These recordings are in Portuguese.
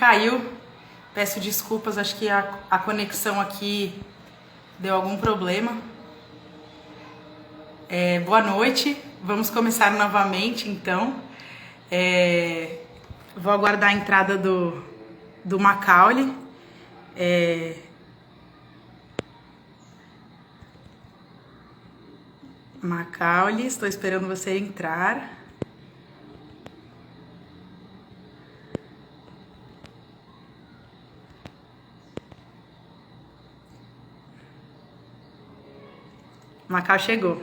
caiu. Peço desculpas, acho que a conexão aqui deu algum problema. Boa noite, vamos começar novamente então. Vou aguardar a entrada do Macaulay. Macaulay, estou esperando você entrar. Macau chegou.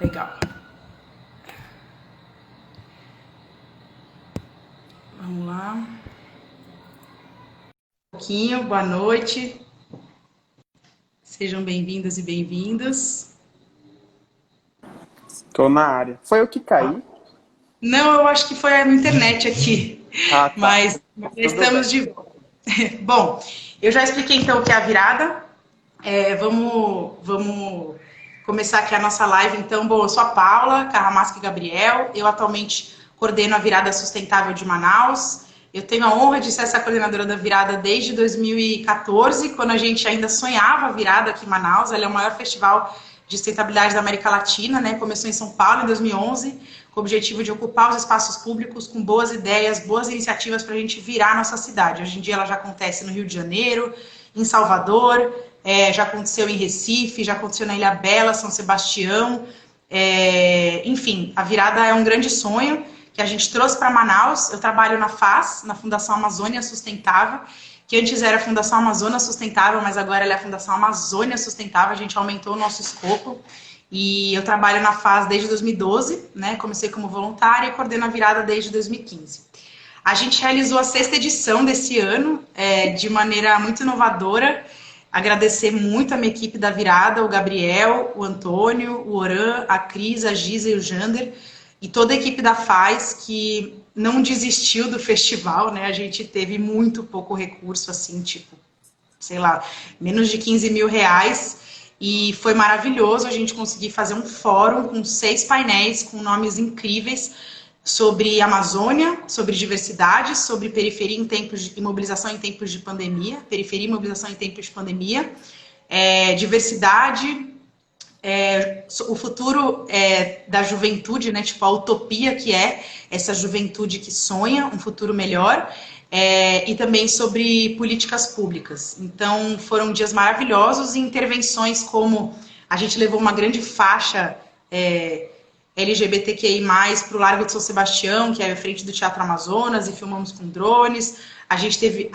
Legal. Vamos lá. Um pouquinho, boa noite. Sejam bem-vindas e bem-vindos. Tô na área. Foi eu que caí? Não, eu acho que foi a minha internet aqui. Ah, tá. Mas estamos de volta. Bom, eu já expliquei então o que é a virada. Vamos começar aqui a nossa live. Então, bom, eu sou a Paula Carramaschi Gabriel. Eu atualmente coordeno a Virada Sustentável de Manaus. Eu tenho a honra de ser essa coordenadora da Virada desde 2014, quando a gente ainda sonhava a Virada aqui em Manaus. Ela é o maior festival de sustentabilidade da América Latina, né? Começou em São Paulo em 2011, com o objetivo de ocupar os espaços públicos com boas ideias, boas iniciativas para a gente virar a nossa cidade. Hoje em dia ela já acontece no Rio de Janeiro, em Salvador, já aconteceu em Recife, já aconteceu na Ilhabela, São Sebastião. Enfim, a Virada é um grande sonho que a gente trouxe para Manaus. Eu trabalho na FAS, na Fundação Amazônia Sustentável, que antes era a Fundação Amazônia Sustentável, mas agora ela é a Fundação Amazônia Sustentável. A gente aumentou o nosso escopo e eu trabalho na FAS desde 2012, né? Comecei como voluntária e coordeno a Virada desde 2015. A gente realizou a 6ª edição desse ano, de maneira muito inovadora. Agradecer muito a minha equipe da Virada, o Gabriel, o Antônio, o Oran, a Cris, a Giza e o Jander, e toda a equipe da FAS, que não desistiu do festival, né? A gente teve muito pouco recurso, assim, tipo, sei lá, menos de 15 mil reais, e foi maravilhoso a gente conseguir fazer um fórum com 6 painéis, com nomes incríveis, sobre Amazônia, sobre diversidade, sobre periferia e mobilização em tempos de pandemia, periferia e mobilização em tempos de pandemia, diversidade, o futuro da juventude, né, tipo a utopia que é essa juventude que sonha um futuro melhor, e também sobre políticas públicas. Então foram dias maravilhosos e intervenções como a gente levou uma grande faixa LGBTQI+, para o Largo de São Sebastião, que é a frente do Teatro Amazonas, e filmamos com drones. A gente teve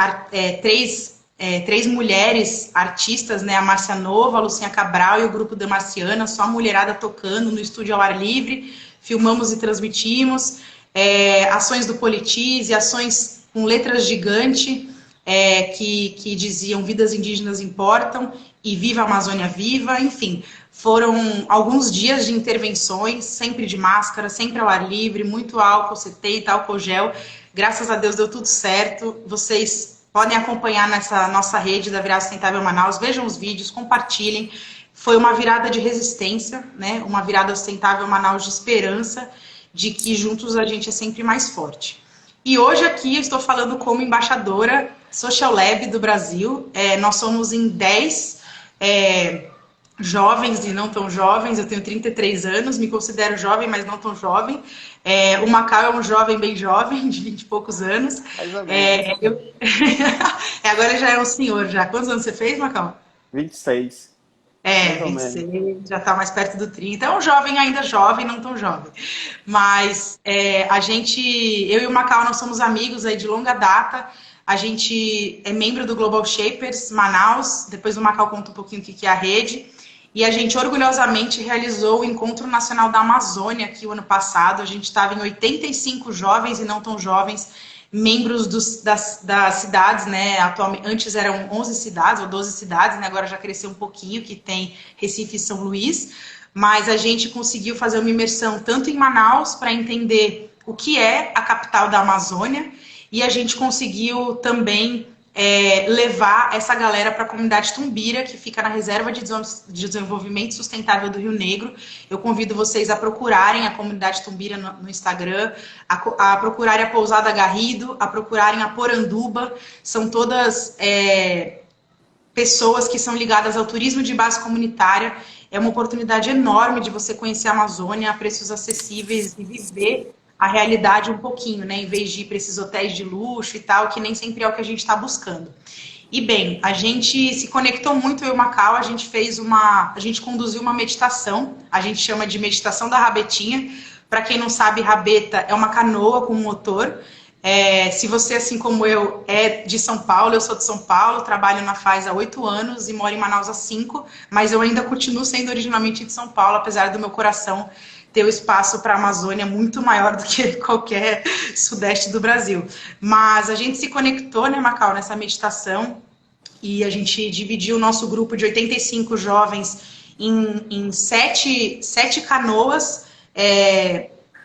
três mulheres artistas, né? A Márcia Nova, a Lucinha Cabral e o grupo da Marciana, só a mulherada tocando no estúdio ao ar livre. Filmamos e transmitimos. Ações do Politize, ações com letras gigante, que diziam vidas indígenas importam e viva a Amazônia viva, enfim. Foram alguns dias de intervenções, sempre de máscara, sempre ao ar livre, muito álcool 70, álcool gel. Graças a Deus deu tudo certo. Vocês podem acompanhar nessa nossa rede da Virada Sustentável Manaus, vejam os vídeos, compartilhem. Foi uma virada de resistência, né? Uma virada sustentável Manaus de esperança, de que juntos a gente é sempre mais forte. E hoje aqui eu estou falando como embaixadora Social Lab do Brasil. Nós somos em 10 jovens e não tão jovens. Eu tenho 33 anos, me considero jovem, mas não tão jovem. O Macau é um jovem bem jovem, de 20 e poucos anos. Agora já é um senhor já. Quantos anos você fez, Macau? 26. 26, já está mais perto do 30. É um jovem ainda jovem, não tão jovem. Mas eu e o Macau, nós somos amigos aí de longa data. A gente é membro do Global Shapers Manaus. Depois o Macau conta um pouquinho o que é a rede. E a gente orgulhosamente realizou o Encontro Nacional da Amazônia aqui o ano passado. A gente estava em 85 jovens e não tão jovens, membros das cidades, né? Atualmente, antes eram 11 cidades ou 12 cidades, né? Agora já cresceu um pouquinho, que tem Recife e São Luís. Mas a gente conseguiu fazer uma imersão tanto em Manaus para entender o que é a capital da Amazônia, e a gente conseguiu também levar essa galera para a comunidade Tumbira, que fica na Reserva de Desenvolvimento Sustentável do Rio Negro. Eu convido vocês a procurarem a comunidade Tumbira no Instagram, a procurarem a Pousada Garrido, a procurarem a Poranduba. São todas pessoas que são ligadas ao turismo de base comunitária. É uma oportunidade enorme de você conhecer a Amazônia a preços acessíveis e viver a realidade um pouquinho, né? Em vez de ir para esses hotéis de luxo e tal, que nem sempre é o que a gente está buscando. E bem, a gente se conectou muito, eu e o Macau, a gente conduziu uma meditação, a gente chama de meditação da rabetinha. Para quem não sabe, rabeta é uma canoa com motor. Se você, assim como eu, é de São Paulo, eu sou de São Paulo, trabalho na FAES há 8 anos e moro em Manaus há 5, mas eu ainda continuo sendo originalmente de São Paulo, apesar do meu coração ter o espaço para a Amazônia muito maior do que qualquer sudeste do Brasil. Mas a gente se conectou, né, Macau, nessa meditação, e a gente dividiu o nosso grupo de 85 jovens em sete canoas,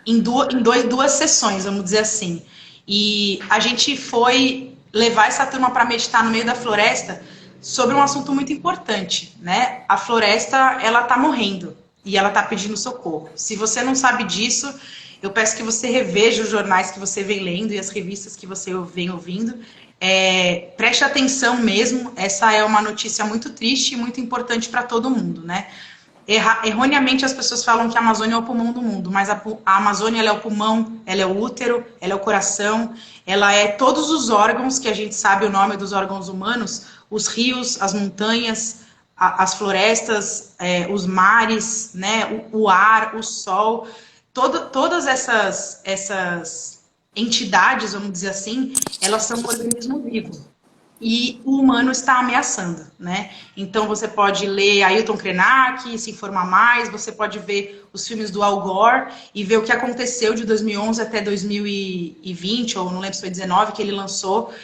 em duas sessões, vamos dizer assim. E a gente foi levar essa turma para meditar no meio da floresta sobre um assunto muito importante, né? A floresta, ela está morrendo e ela está pedindo socorro. Se você não sabe disso, eu peço que você reveja os jornais que você vem lendo e as revistas que você vem ouvindo. Preste atenção mesmo, essa é uma notícia muito triste e muito importante para todo mundo, né? Erroneamente as pessoas falam que a Amazônia é o pulmão do mundo, mas a Amazônia, ela é o pulmão, ela é o útero, ela é o coração, ela é todos os órgãos que a gente sabe o nome dos órgãos humanos, os rios, as montanhas, as florestas, os mares, né, o ar, o sol, todas essas entidades, vamos dizer assim, elas são um organismo vivo. E o humano está ameaçando, né? Então você pode ler Ailton Krenak, se informar mais, você pode ver os filmes do Al Gore e ver o que aconteceu de 2011 até 2020, ou não lembro se foi 19, que ele lançou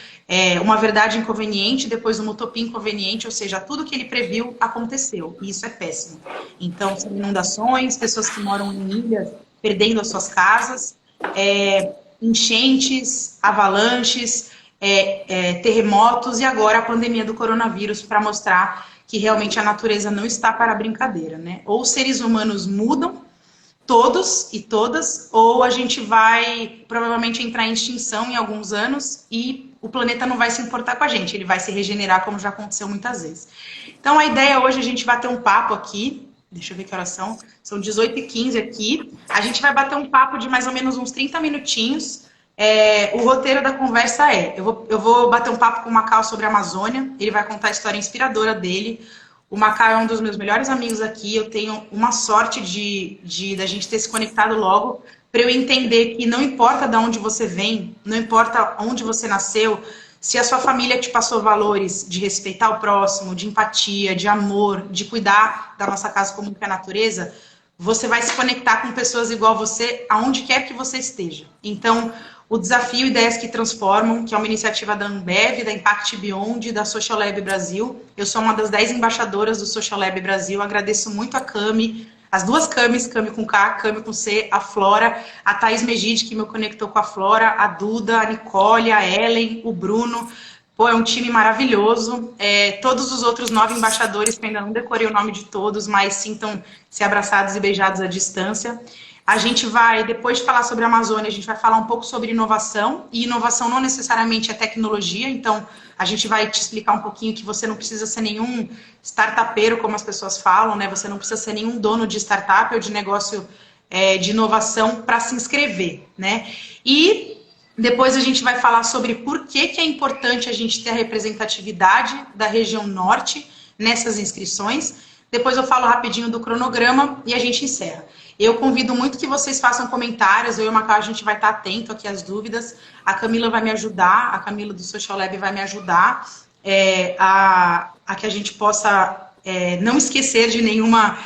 Uma Verdade Inconveniente, depois Uma Utopia Inconveniente, ou seja, tudo que ele previu aconteceu, e isso é péssimo. Então, são inundações, pessoas que moram em ilhas perdendo as suas casas, enchentes, avalanches, terremotos e agora a pandemia do coronavírus, para mostrar que realmente a natureza não está para brincadeira, né? Ou os seres humanos mudam, todos e todas, ou a gente vai provavelmente entrar em extinção em alguns anos e o planeta não vai se importar com a gente, ele vai se regenerar como já aconteceu muitas vezes. Então a ideia hoje é a gente bater um papo aqui, deixa eu ver que horas são 18h15 aqui, a gente vai bater um papo de mais ou menos uns 30 minutinhos. O roteiro da conversa eu vou bater um papo com o Macau sobre a Amazônia, ele vai contar a história inspiradora dele. O Macau é um dos meus melhores amigos aqui, eu tenho uma sorte da gente ter se conectado logo, para eu entender que não importa de onde você vem, não importa onde você nasceu, se a sua família te passou valores de respeitar o próximo, de empatia, de amor, de cuidar da nossa casa comum que é a natureza, você vai se conectar com pessoas igual a você, aonde quer que você esteja. Então, o desafio Ideias que Transformam, que é uma iniciativa da Ambev, da Impact Beyond, da Social Lab Brasil. Eu sou uma das 10 embaixadoras do Social Lab Brasil. Agradeço muito a Cami, as duas Camis, Cami com K, Cami com C, a Flora, a Thaís Megide, que me conectou com a Flora, a Duda, a Nicole, a Ellen, o Bruno. Pô, é um time maravilhoso. Todos os outros 9 embaixadores, que ainda não decorei o nome de todos, mas sintam-se abraçados e beijados à distância. A gente vai, depois de falar sobre a Amazônia, a gente vai falar um pouco sobre inovação, e inovação não necessariamente é tecnologia, então a gente vai te explicar um pouquinho que você não precisa ser nenhum startupeiro, como as pessoas falam, né? Você não precisa ser nenhum dono de startup ou de negócio de inovação para se inscrever, né? E depois a gente vai falar sobre por que é importante a gente ter a representatividade da região norte nessas inscrições. Depois eu falo rapidinho do cronograma e a gente encerra. Eu convido muito que vocês façam comentários, eu e o Macau, a gente vai estar atento aqui às dúvidas. A Camila vai me ajudar, a Camila do Social Lab vai me ajudar a que a gente possa não esquecer de nenhuma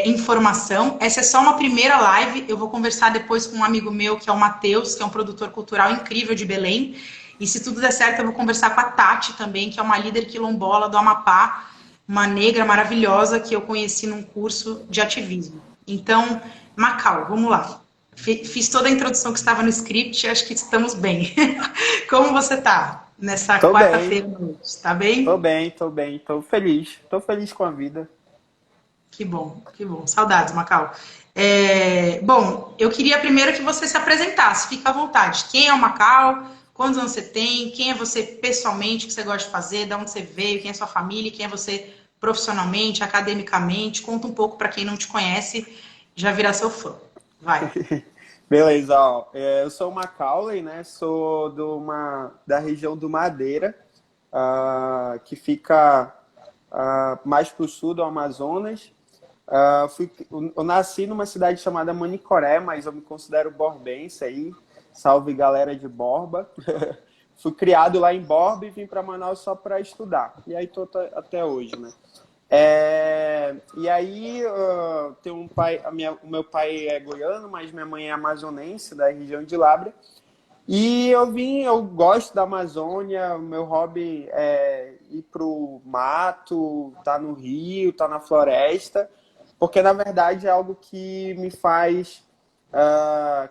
informação. Essa é só uma primeira live, eu vou conversar depois com um amigo meu, que é o Matheus, que é um produtor cultural incrível de Belém. E se tudo der certo, eu vou conversar com a Tati também, que é uma líder quilombola do Amapá, uma negra maravilhosa que eu conheci num curso de ativismo. Então, Macau, vamos lá. Fiz toda a introdução que estava no script, acho que estamos bem. Como você está? nessa Tô quarta-feira bem, à noite, tá tô bem? bem, tô bem, tô feliz. Tô feliz com a vida. Que bom, que bom. Saudades, Macau. Bom, eu queria primeiro que você se apresentasse, fica à vontade. Quem é o Macau? Quantos anos você tem? Quem é você pessoalmente, o que você gosta de fazer? De onde você veio? Quem é sua família? Quem é você profissionalmente, academicamente? Conta um pouco para quem não te conhece, já virar seu fã. Vai. Beleza, ó. Eu sou o Macaulay, né? Sou da região do Madeira, que fica mais para o sul do Amazonas. Eu nasci numa cidade chamada Manicoré, mas eu me considero borbense aí. Salve galera de Borba. Fui criado lá em Borba e vim para Manaus só para estudar. E aí tô até hoje, né? E aí, tem um pai, o meu pai é goiano, mas minha mãe é amazonense, da região de Lábrea. E eu gosto da Amazônia, o meu hobby é ir pro mato, tá no rio, tá na floresta, porque na verdade é algo que me faz,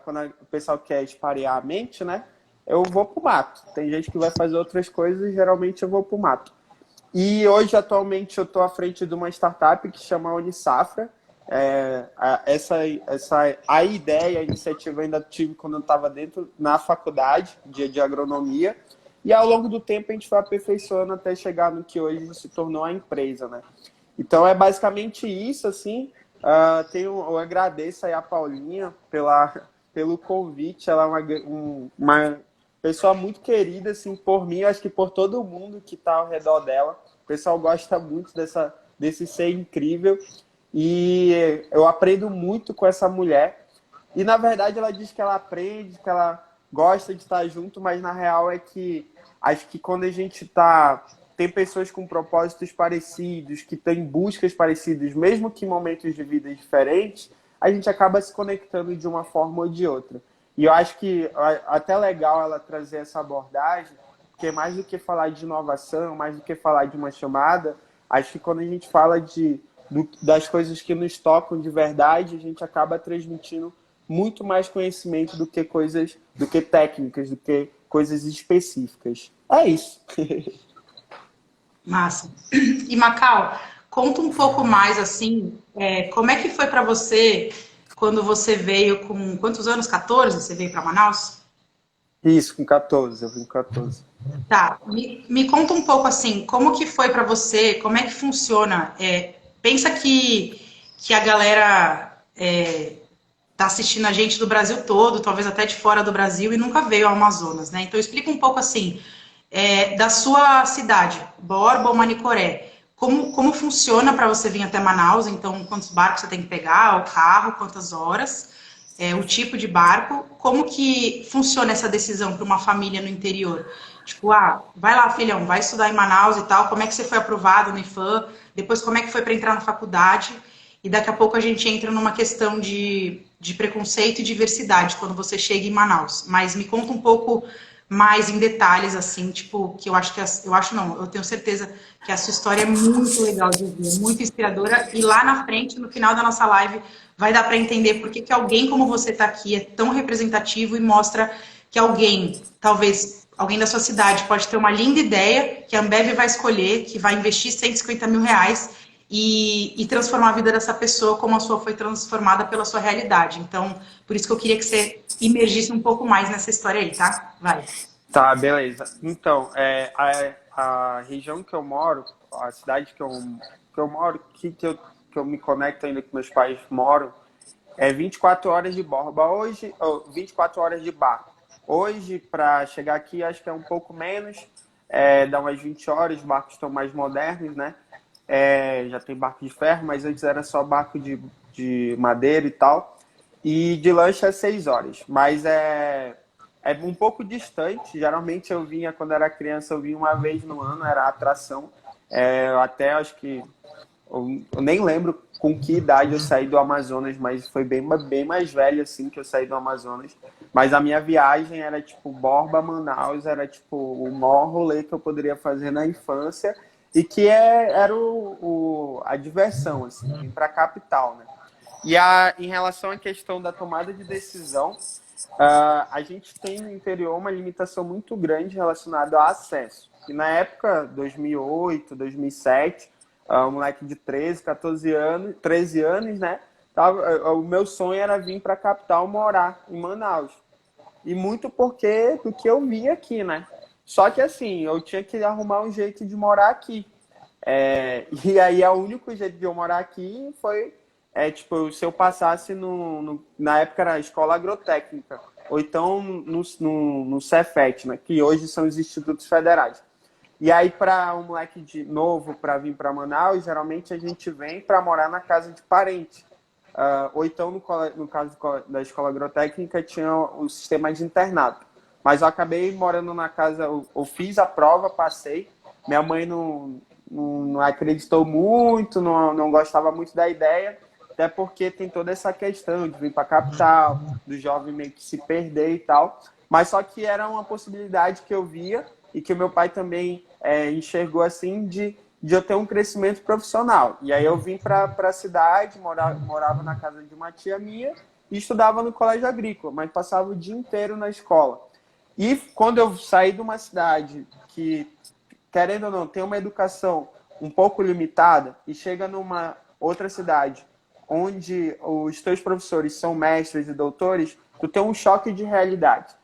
quando o pessoal quer espalhar a mente, né? Eu vou pro mato. Tem gente que vai fazer outras coisas, geralmente eu vou pro mato. E hoje, atualmente, eu estou à frente de uma startup que chama Unisafra. A ideia, a iniciativa eu ainda tive quando eu estava dentro na faculdade de agronomia. E ao longo do tempo a gente foi aperfeiçoando até chegar no que hoje se tornou a empresa, né? Então é basicamente isso, assim. Eu agradeço aí a Paulinha pelo convite. Ela é uma pessoa muito querida, assim, por mim, acho que por todo mundo que está ao redor dela. O pessoal gosta muito desse ser incrível. E eu aprendo muito com essa mulher. E, na verdade, ela diz que ela aprende, que ela gosta de estar junto, mas, na real, é que acho que quando a gente tem pessoas com propósitos parecidos, que têm buscas parecidas, mesmo que em momentos de vida diferentes, a gente acaba se conectando de uma forma ou de outra. E eu acho que até legal ela trazer essa abordagem, porque mais do que falar de inovação, mais do que falar de uma chamada, acho que quando a gente fala das coisas que nos tocam de verdade, a gente acaba transmitindo muito mais conhecimento do que técnicas, do que coisas específicas. É isso. Massa. E Macau, conta um pouco mais assim, como é que foi para você quando você veio com quantos anos? 14? Você veio para Manaus? Isso, com 14, eu vim com 14. Tá. Me conta um pouco assim, como que foi para você? Como é que funciona? Pensa que a galera tá assistindo a gente do Brasil todo, talvez até de fora do Brasil e nunca veio ao Amazonas, né? Então explica um pouco assim da sua cidade, Borba ou Manicoré. Como funciona para você vir até Manaus? Então, quantos barcos você tem que pegar, o carro, quantas horas, o tipo de barco, como que funciona essa decisão para uma família no interior? Tipo, vai lá, filhão, vai estudar em Manaus e tal, como é que você foi aprovado no IFAM, depois como é que foi para entrar na faculdade, e daqui a pouco a gente entra numa questão de preconceito e diversidade quando você chega em Manaus. Mas me conta um pouco mais em detalhes, assim, tipo, que eu acho que eu acho não, eu tenho certeza que a sua história é muito legal de ouvir, muito inspiradora, e lá na frente, no final da nossa live, vai dar para entender por que que alguém como você está aqui é tão representativo e mostra que alguém, talvez alguém da sua cidade, pode ter uma linda ideia que a Ambev vai escolher, que vai investir 150 mil reais e transformar a vida dessa pessoa como a sua foi transformada pela sua realidade. Então, por isso que eu queria que você imergisse um pouco mais nessa história aí, tá? Vai. Tá, beleza. Então, a região que eu moro, a cidade que eu moro, que eu me conecto ainda com meus pais moram, é 24 horas de borba. Hoje, 24 horas de barco. Hoje, para chegar aqui, acho que é um pouco menos, dá umas 20 horas, os barcos estão mais modernos, né? Já tem barco de ferro, mas antes era só barco de madeira e tal. E de lancha é 6 horas. Mas é um pouco distante. Geralmente eu vinha, quando era criança, eu vinha uma vez no ano, era a atração. Até acho que. Eu nem lembro com que idade eu saí do Amazonas, mas foi bem mais velho assim que eu saí do Amazonas. Mas a minha viagem era tipo Borba, Manaus, era tipo o maior rolê que eu poderia fazer na infância e que era a diversão, assim, vir pra capital, né? Em relação à questão da tomada de decisão, a gente tem no interior uma limitação muito grande relacionada ao acesso. E na época, 2008, 2007, um moleque de 13, 14 anos, 13 anos, né? O meu sonho era vir para a capital morar em Manaus. E muito porque do que eu vi aqui, né? Só que assim, eu tinha que arrumar um jeito de morar aqui. E aí, o único jeito de eu morar aqui foi, tipo, se eu passasse na época era a escola agrotécnica, ou então no Cefet, né, que hoje são os institutos federais. E aí, para um moleque novo para vir para Manaus, geralmente a gente vem para morar na casa de parente. Ou então, no caso da escola agrotécnica, tinha o sistema de internato. Mas eu acabei morando na casa, eu fiz a prova, passei. Minha mãe não acreditou muito, não gostava muito da ideia, até porque tem toda essa questão de vir para a capital, do jovem meio que se perder e tal. Mas só que era uma possibilidade que eu via e que o meu pai também enxergou assim de eu ter um crescimento profissional. E aí eu vim para a cidade, morava na casa de uma tia minha e estudava no colégio agrícola, mas passava o dia inteiro na escola. E quando eu saí de uma cidade que, querendo ou não, tem uma educação um pouco limitada e chega numa outra cidade onde os teus professores são mestres e doutores, tu tem um choque de realidade.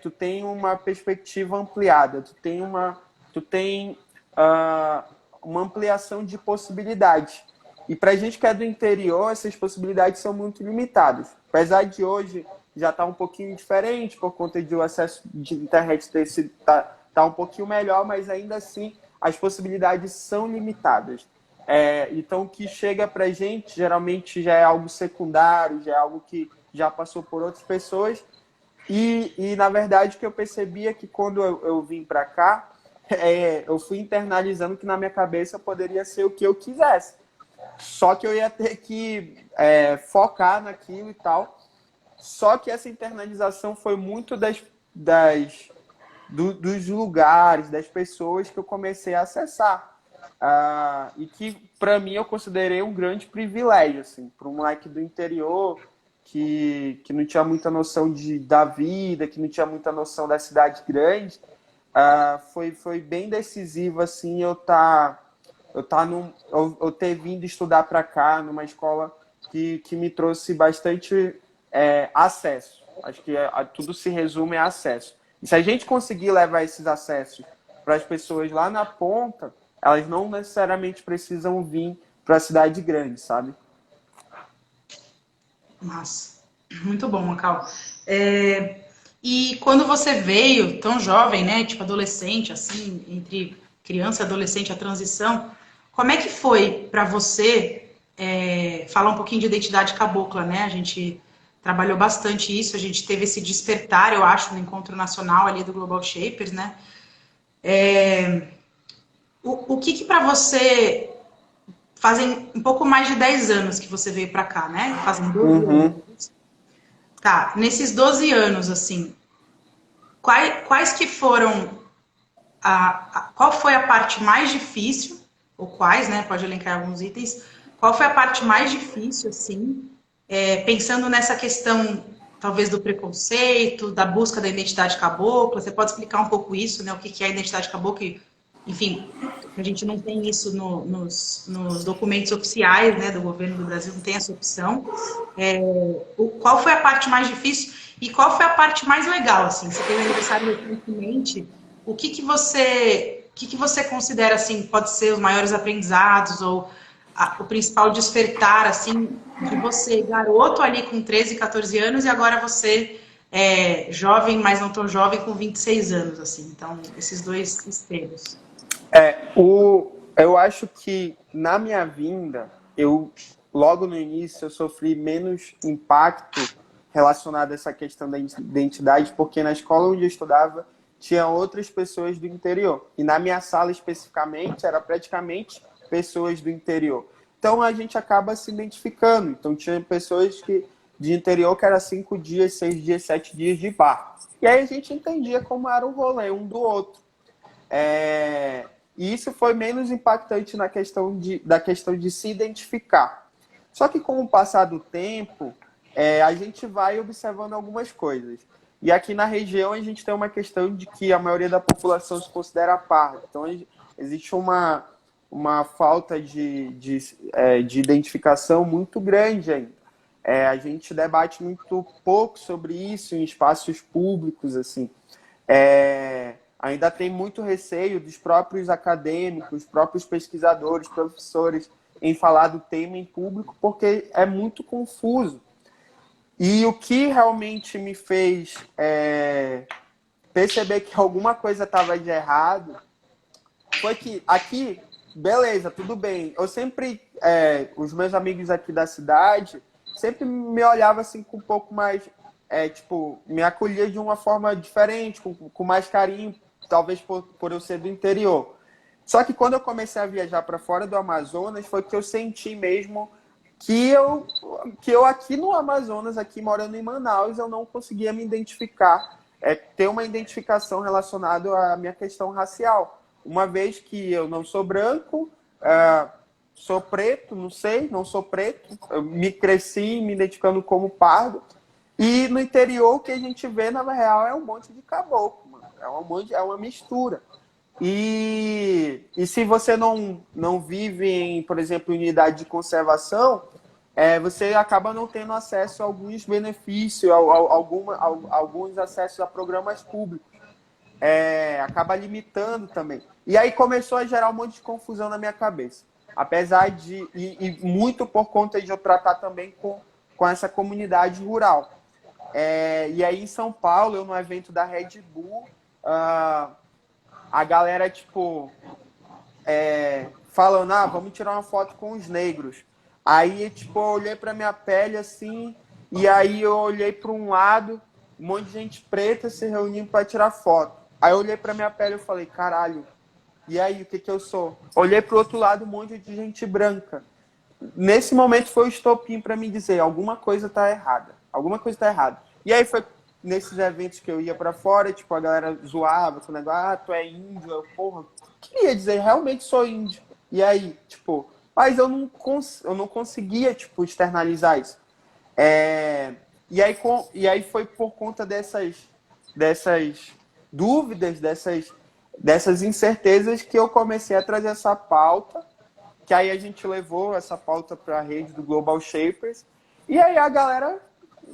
Tu tem uma perspectiva ampliada, tu tem uma ampliação de possibilidades. E para a gente que é do interior, essas possibilidades são muito limitadas. Apesar de hoje já estar um pouquinho diferente, por conta de o acesso de internet tá um pouquinho melhor, mas ainda assim as possibilidades são limitadas. Então, o que chega para a gente geralmente já é algo secundário, já é algo que já passou por outras pessoas. E na verdade, o que eu percebi é que quando eu vim para cá, eu fui internalizando que na minha cabeça poderia ser o que eu quisesse. Só que eu ia ter que focar naquilo e tal. Só que essa internalização foi muito dos lugares, das pessoas que eu comecei a acessar. E que, para mim, eu considerei um grande privilégio, assim, para um moleque do interior que não tinha muita noção da vida, que não tinha muita noção da cidade grande. Foi bem decisivo, assim, eu ter vindo estudar para cá, numa escola que me trouxe bastante acesso. Acho que tudo se resume a acesso. E se a gente conseguir levar esses acessos para as pessoas lá na ponta, elas não necessariamente precisam vir para a cidade grande, sabe? Massa. Muito bom, Macau. E quando você veio tão jovem, né, tipo adolescente, assim, entre criança e adolescente, a transição, como é que foi para você falar um pouquinho de identidade cabocla, né? A gente trabalhou bastante isso, a gente teve esse despertar, eu acho, no encontro nacional ali do Global Shapers, né? O que para você fazem um pouco mais de 10 anos que você veio para cá, né? Fazem 12 anos. Tá, nesses 12 anos, assim, quais que foram qual foi a parte mais difícil, ou quais, né? Pode elencar alguns itens. Qual foi a parte mais difícil, assim, pensando nessa questão, talvez, do preconceito, da busca da identidade cabocla? Você pode explicar um pouco isso, né? O que é a identidade cabocla? Enfim, a gente não tem isso nos documentos oficiais, né, do governo do Brasil, não tem essa opção. Qual foi a parte mais difícil e qual foi a parte mais legal, assim? Você teve aniversário recentemente, o que você considera, assim, pode ser os maiores aprendizados ou o principal despertar, assim, de você, garoto ali com 13, 14 anos e agora você jovem, mas não tão jovem, com 26 anos, assim. Então, esses dois extremos. Eu acho que na minha vinda, logo no início, eu sofri menos impacto relacionado a essa questão da identidade, porque na escola onde eu estudava, tinha outras pessoas do interior. E na minha sala, especificamente, era praticamente pessoas do interior. Então, a gente acaba se identificando. Então, tinha pessoas de interior que era 5 dias, 6 dias, 7 dias de bar. E aí a gente entendia como era o rolê um do outro. E isso foi menos impactante da questão de se identificar. Só que com o passar do tempo, a gente vai observando algumas coisas. E aqui na região a gente tem uma questão de que a maioria da população se considera parda. Então existe uma falta de identificação muito grande ainda. A gente debate muito pouco sobre isso em espaços públicos, assim. Ainda tem muito receio dos próprios acadêmicos, próprios pesquisadores, professores, em falar do tema em público, porque é muito confuso. E o que realmente me fez perceber que alguma coisa estava de errado foi que aqui, beleza, tudo bem. Eu sempre, os meus amigos aqui da cidade, sempre me olhavam assim com um pouco mais, me acolhia de uma forma diferente, com mais carinho, talvez por eu ser do interior. Só que quando eu comecei a viajar para fora do Amazonas, foi que eu senti mesmo que eu aqui no Amazonas, aqui morando em Manaus, eu não conseguia me identificar, ter uma identificação relacionada à minha questão racial. Uma vez que eu não sou branco, sou preto, não sou preto, eu me cresci me identificando como pardo, e no interior o que a gente vê, na real, é um monte de caboclo, mano. É uma mistura. E se você não vive em, por exemplo, unidade de conservação, você acaba não tendo acesso a alguns benefícios, alguns acessos a programas públicos. Acaba limitando também. E aí começou a gerar um monte de confusão na minha cabeça. Apesar de... E muito por conta de eu tratar também com essa comunidade rural. E aí em São Paulo, eu no evento da Red Bull, a galera, tipo, falando, vamos tirar uma foto com os negros. Aí, tipo, eu olhei pra minha pele, assim, e aí eu olhei para um lado, um monte de gente preta se reunindo para tirar foto. Aí eu olhei pra minha pele e falei, caralho, e aí, o que eu sou? Olhei pro outro lado, um monte de gente branca. Nesse momento foi o estopim para me dizer, alguma coisa tá errada. Alguma coisa tá errada. E aí foi nesses eventos que eu ia para fora, tipo, a galera zoava com o negócio, tu é índio, eu, porra, queria dizer, realmente sou índio. E aí, tipo, mas eu não conseguia, tipo, externalizar isso. E aí foi por conta dessas dúvidas, dessas incertezas que eu comecei a trazer essa pauta, que aí a gente levou essa pauta para a rede do Global Shapers, e aí a galera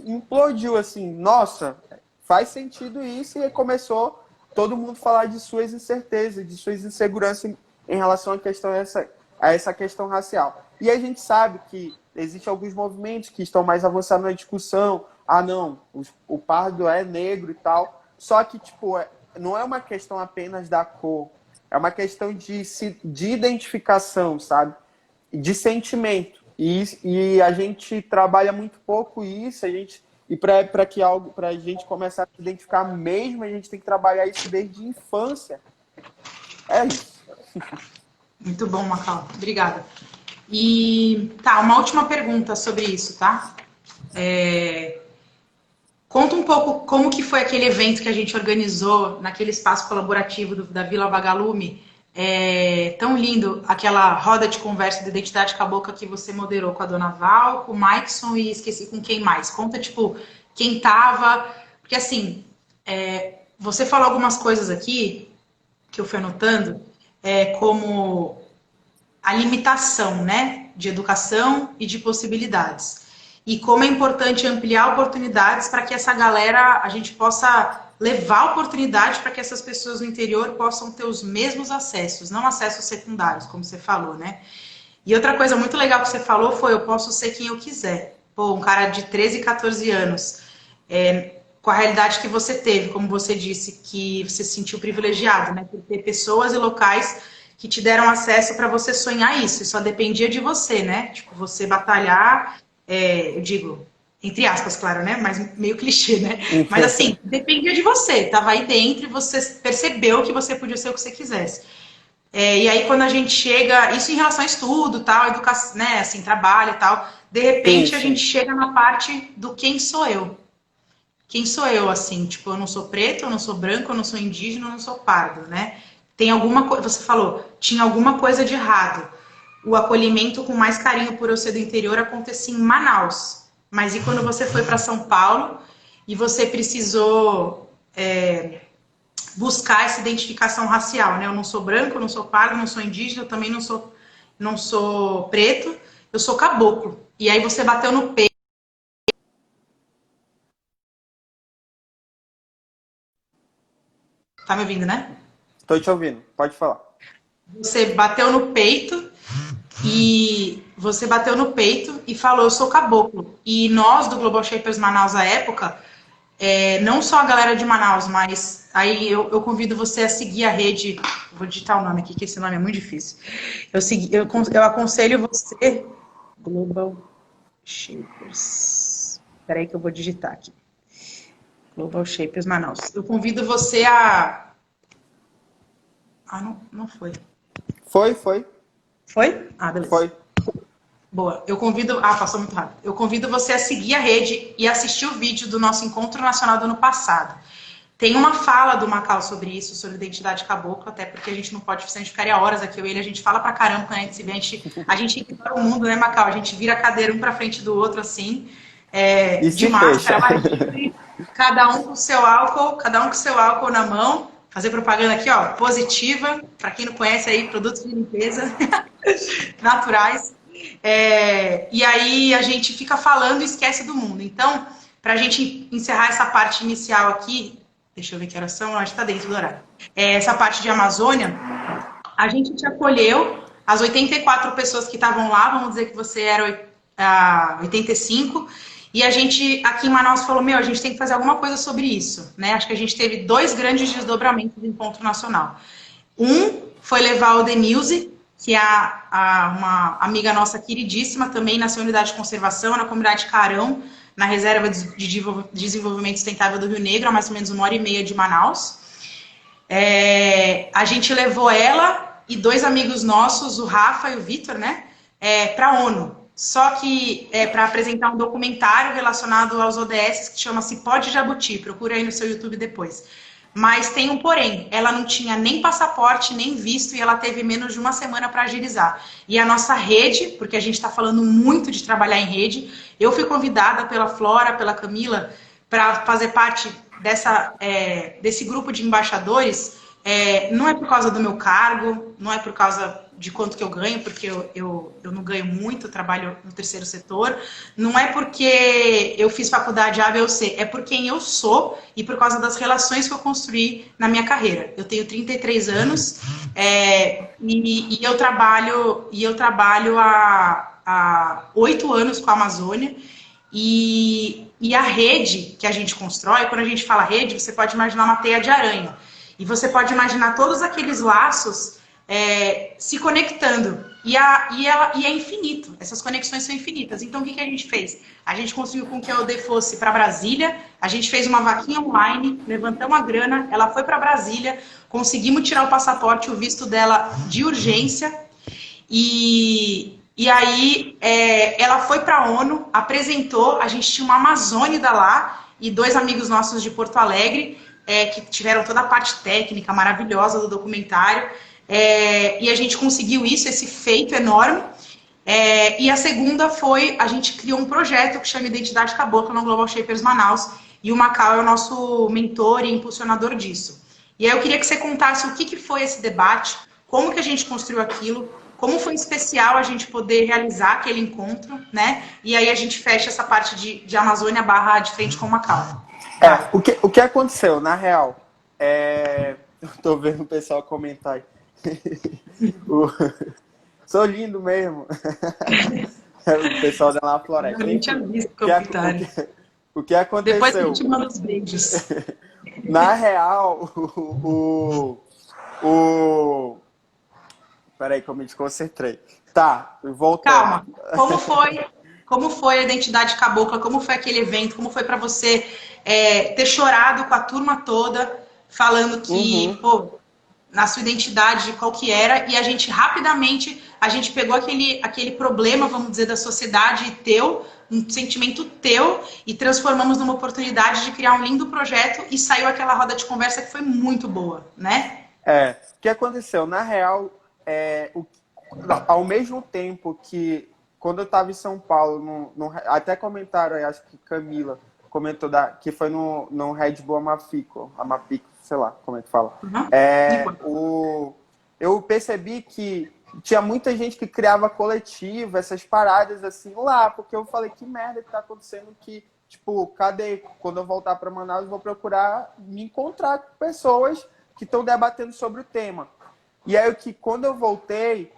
implodiu assim, nossa, faz sentido isso, e aí começou todo mundo a falar de suas incertezas, de suas inseguranças em relação a essa questão racial. E a gente sabe que existem alguns movimentos que estão mais avançados na discussão, não, o pardo é negro e tal, só que, tipo, não é uma questão apenas da cor, é uma questão de identificação, sabe? De sentimento. E a gente trabalha muito pouco isso, para a gente começar a se identificar mesmo, a gente tem que trabalhar isso desde a infância. É isso. Muito bom, Macau. Obrigada. E tá, uma última pergunta sobre isso, tá? Conta um pouco como que foi aquele evento que a gente organizou naquele espaço colaborativo da Vila Vagalume. Tão lindo, aquela roda de conversa de identidade cabocla que você moderou com a Dona Val, com o Maikson e esqueci com quem mais. Conta, tipo, quem tava... Porque, assim, você falou algumas coisas aqui, que eu fui anotando, como a limitação, né, de educação e de possibilidades. E como é importante ampliar oportunidades para que essa galera, a gente possa levar oportunidade para que essas pessoas no interior possam ter os mesmos acessos, não acessos secundários, como você falou, né? E outra coisa muito legal que você falou foi, eu posso ser quem eu quiser. Pô, um cara de 13, 14 anos, com a realidade que você teve, como você disse, que você se sentiu privilegiado, né? Por ter pessoas e locais que te deram acesso para você sonhar isso, e só dependia de você, né? Tipo, você batalhar, eu digo, entre aspas, claro, né? Mas meio clichê, né? Mas assim, dependia de você, tava aí dentro e você percebeu que você podia ser o que você quisesse. E aí, quando a gente chega, isso em relação a estudo, tal, educação, né? Assim, trabalho e tal, de repente a gente chega na parte do quem sou eu. Quem sou eu, assim? Tipo, eu não sou preto, eu não sou branco, eu não sou indígena, eu não sou pardo, né? Tem alguma coisa, você falou, tinha alguma coisa de errado. o acolhimento com mais carinho por eu ser do interior acontecia em Manaus. Mas e quando você foi para São Paulo e você precisou buscar essa identificação racial, né? Eu não sou branco, eu não sou pardo, eu não sou indígena, eu também não sou preto, eu sou caboclo. E aí você bateu no peito. Tá me ouvindo, né? Estou te ouvindo, pode falar. Você bateu no peito e falou, eu sou caboclo. E nós, do Global Shapers Manaus à época, não só a galera de Manaus, mas aí eu convido você a seguir a rede, vou digitar o nome aqui, que esse nome é muito difícil. Eu aconselho você, Global Shapers, peraí que eu vou digitar aqui. Global Shapers Manaus. Eu convido você a... não foi. Foi? Foi? Ah, beleza. Foi. Boa. Passou muito rápido. Eu convido você a seguir a rede e assistir o vídeo do nosso Encontro Nacional do ano passado. Tem uma fala do Macau sobre isso, sobre identidade cabocla, até porque a gente não pode, se a gente ficaria horas aqui, eu e ele, a gente fala pra caramba quando a gente se vê, a gente ignora o mundo, né, Macau? A gente vira a cadeira um pra frente do outro, assim, de máscara, vai livre, cada um com seu álcool na mão, fazer propaganda aqui, ó, positiva, pra quem não conhece aí, produtos de limpeza naturais. E aí a gente fica falando e esquece do mundo. Então, para a gente encerrar essa parte inicial aqui, deixa eu ver que horas são, acho que está dentro do horário. Essa parte de Amazônia, a gente te acolheu, as 84 pessoas que estavam lá, vamos dizer que você era 85, e a gente aqui em Manaus falou, a gente tem que fazer alguma coisa sobre isso, né? Acho que a gente teve 2 grandes desdobramentos do Encontro Nacional. Um foi levar o Denilze, que é uma amiga nossa queridíssima, também nasceu em unidade de conservação, na comunidade Carão, na Reserva de Desenvolvimento Sustentável do Rio Negro, a mais ou menos 1h30 de Manaus. A gente levou ela e 2 amigos nossos, o Rafa e o Vitor, né, para a ONU. Só que para apresentar um documentário relacionado aos ODS, que chama-se Pode Jabuti, procura aí no seu YouTube depois. Mas tem um porém, ela não tinha nem passaporte, nem visto, e ela teve menos de 1 semana para agilizar. E a nossa rede, porque a gente está falando muito de trabalhar em rede, eu fui convidada pela Flora, pela Camila, para fazer parte desse grupo de embaixadores. Não é por causa do meu cargo, não é por causa de quanto que eu ganho, porque eu não ganho muito, eu trabalho no terceiro setor, não é porque eu fiz faculdade A, B ou C, é por quem eu sou e por causa das relações que eu construí na minha carreira. Eu tenho 33 anos e eu trabalho há 8 anos com a Amazônia e a rede que a gente constrói, quando a gente fala rede, você pode imaginar uma teia de aranha. E você pode imaginar todos aqueles laços se conectando. E é infinito. Essas conexões são infinitas. Então, o que a gente fez? A gente conseguiu com que a OD fosse para Brasília, a gente fez uma vaquinha online, levantamos a grana, ela foi para Brasília, conseguimos tirar o passaporte, o visto dela de urgência, e aí ela foi para a ONU, apresentou, a gente tinha uma amazônida lá, e 2 amigos nossos de Porto Alegre, que tiveram toda a parte técnica maravilhosa do documentário, e a gente conseguiu isso, esse feito enorme. E a segunda foi, a gente criou um projeto que chama Identidade Cabocla no Global Shapers Manaus, e o Macau é o nosso mentor e impulsionador disso. E aí eu queria que você contasse o que foi esse debate, como que a gente construiu aquilo, como foi especial a gente poder realizar aquele encontro, né? E aí a gente fecha essa parte de Amazônia / de frente com o Macau. O que aconteceu, na real, eu tô vendo o pessoal comentar aí. Sou lindo mesmo. O pessoal da La Floresta. Eu nem tinha visto o comentário. O que aconteceu? Depois a gente manda os beijos. Na real, Peraí que eu me desconcentrei. Tá, voltando. Calma, como foi a Identidade Cabocla? Como foi aquele evento? Como foi para você ter chorado com a turma toda, falando que, na sua identidade, qual que era, e a gente rapidamente, pegou aquele problema, vamos dizer, da sociedade teu, um sentimento teu, e transformamos numa oportunidade de criar um lindo projeto, e saiu aquela roda de conversa que foi muito boa, né? O que aconteceu? Na real, ao mesmo tempo que, quando eu estava em São Paulo, até comentaram, aí, acho que Camila comentou que foi no Red Bull Amafico, sei lá como é que fala. Uhum. Eu percebi que tinha muita gente que criava coletivo, essas paradas assim lá, porque eu falei, que merda que tá acontecendo, que, tipo, cadê? Quando eu voltar para Manaus, eu vou procurar me encontrar com pessoas que estão debatendo sobre o tema. E aí, quando eu voltei,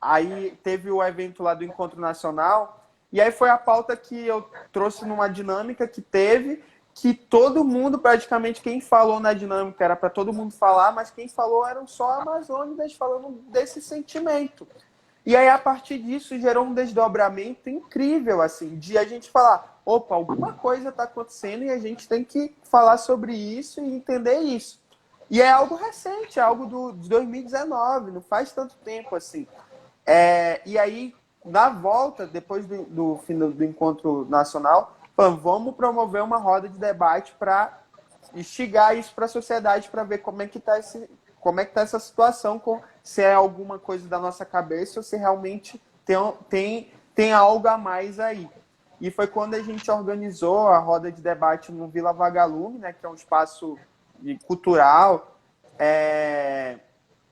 aí teve o evento lá do Encontro Nacional, e aí foi a pauta que eu trouxe numa dinâmica que teve, que todo mundo, praticamente, quem falou na dinâmica era para todo mundo falar, mas quem falou eram só amazônicas falando desse sentimento. E aí, a partir disso, gerou um desdobramento incrível, assim, de a gente falar, opa, alguma coisa está acontecendo e a gente tem que falar sobre isso e entender isso. E é algo recente, é algo de 2019, não faz tanto tempo assim. E aí, na volta, depois do fim do encontro nacional, falamos, vamos promover uma roda de debate para instigar isso para a sociedade, para ver como é que está essa situação, se é alguma coisa da nossa cabeça ou se realmente tem algo a mais aí. E foi quando a gente organizou a roda de debate no Vila Vagalume, né, que é um espaço cultural,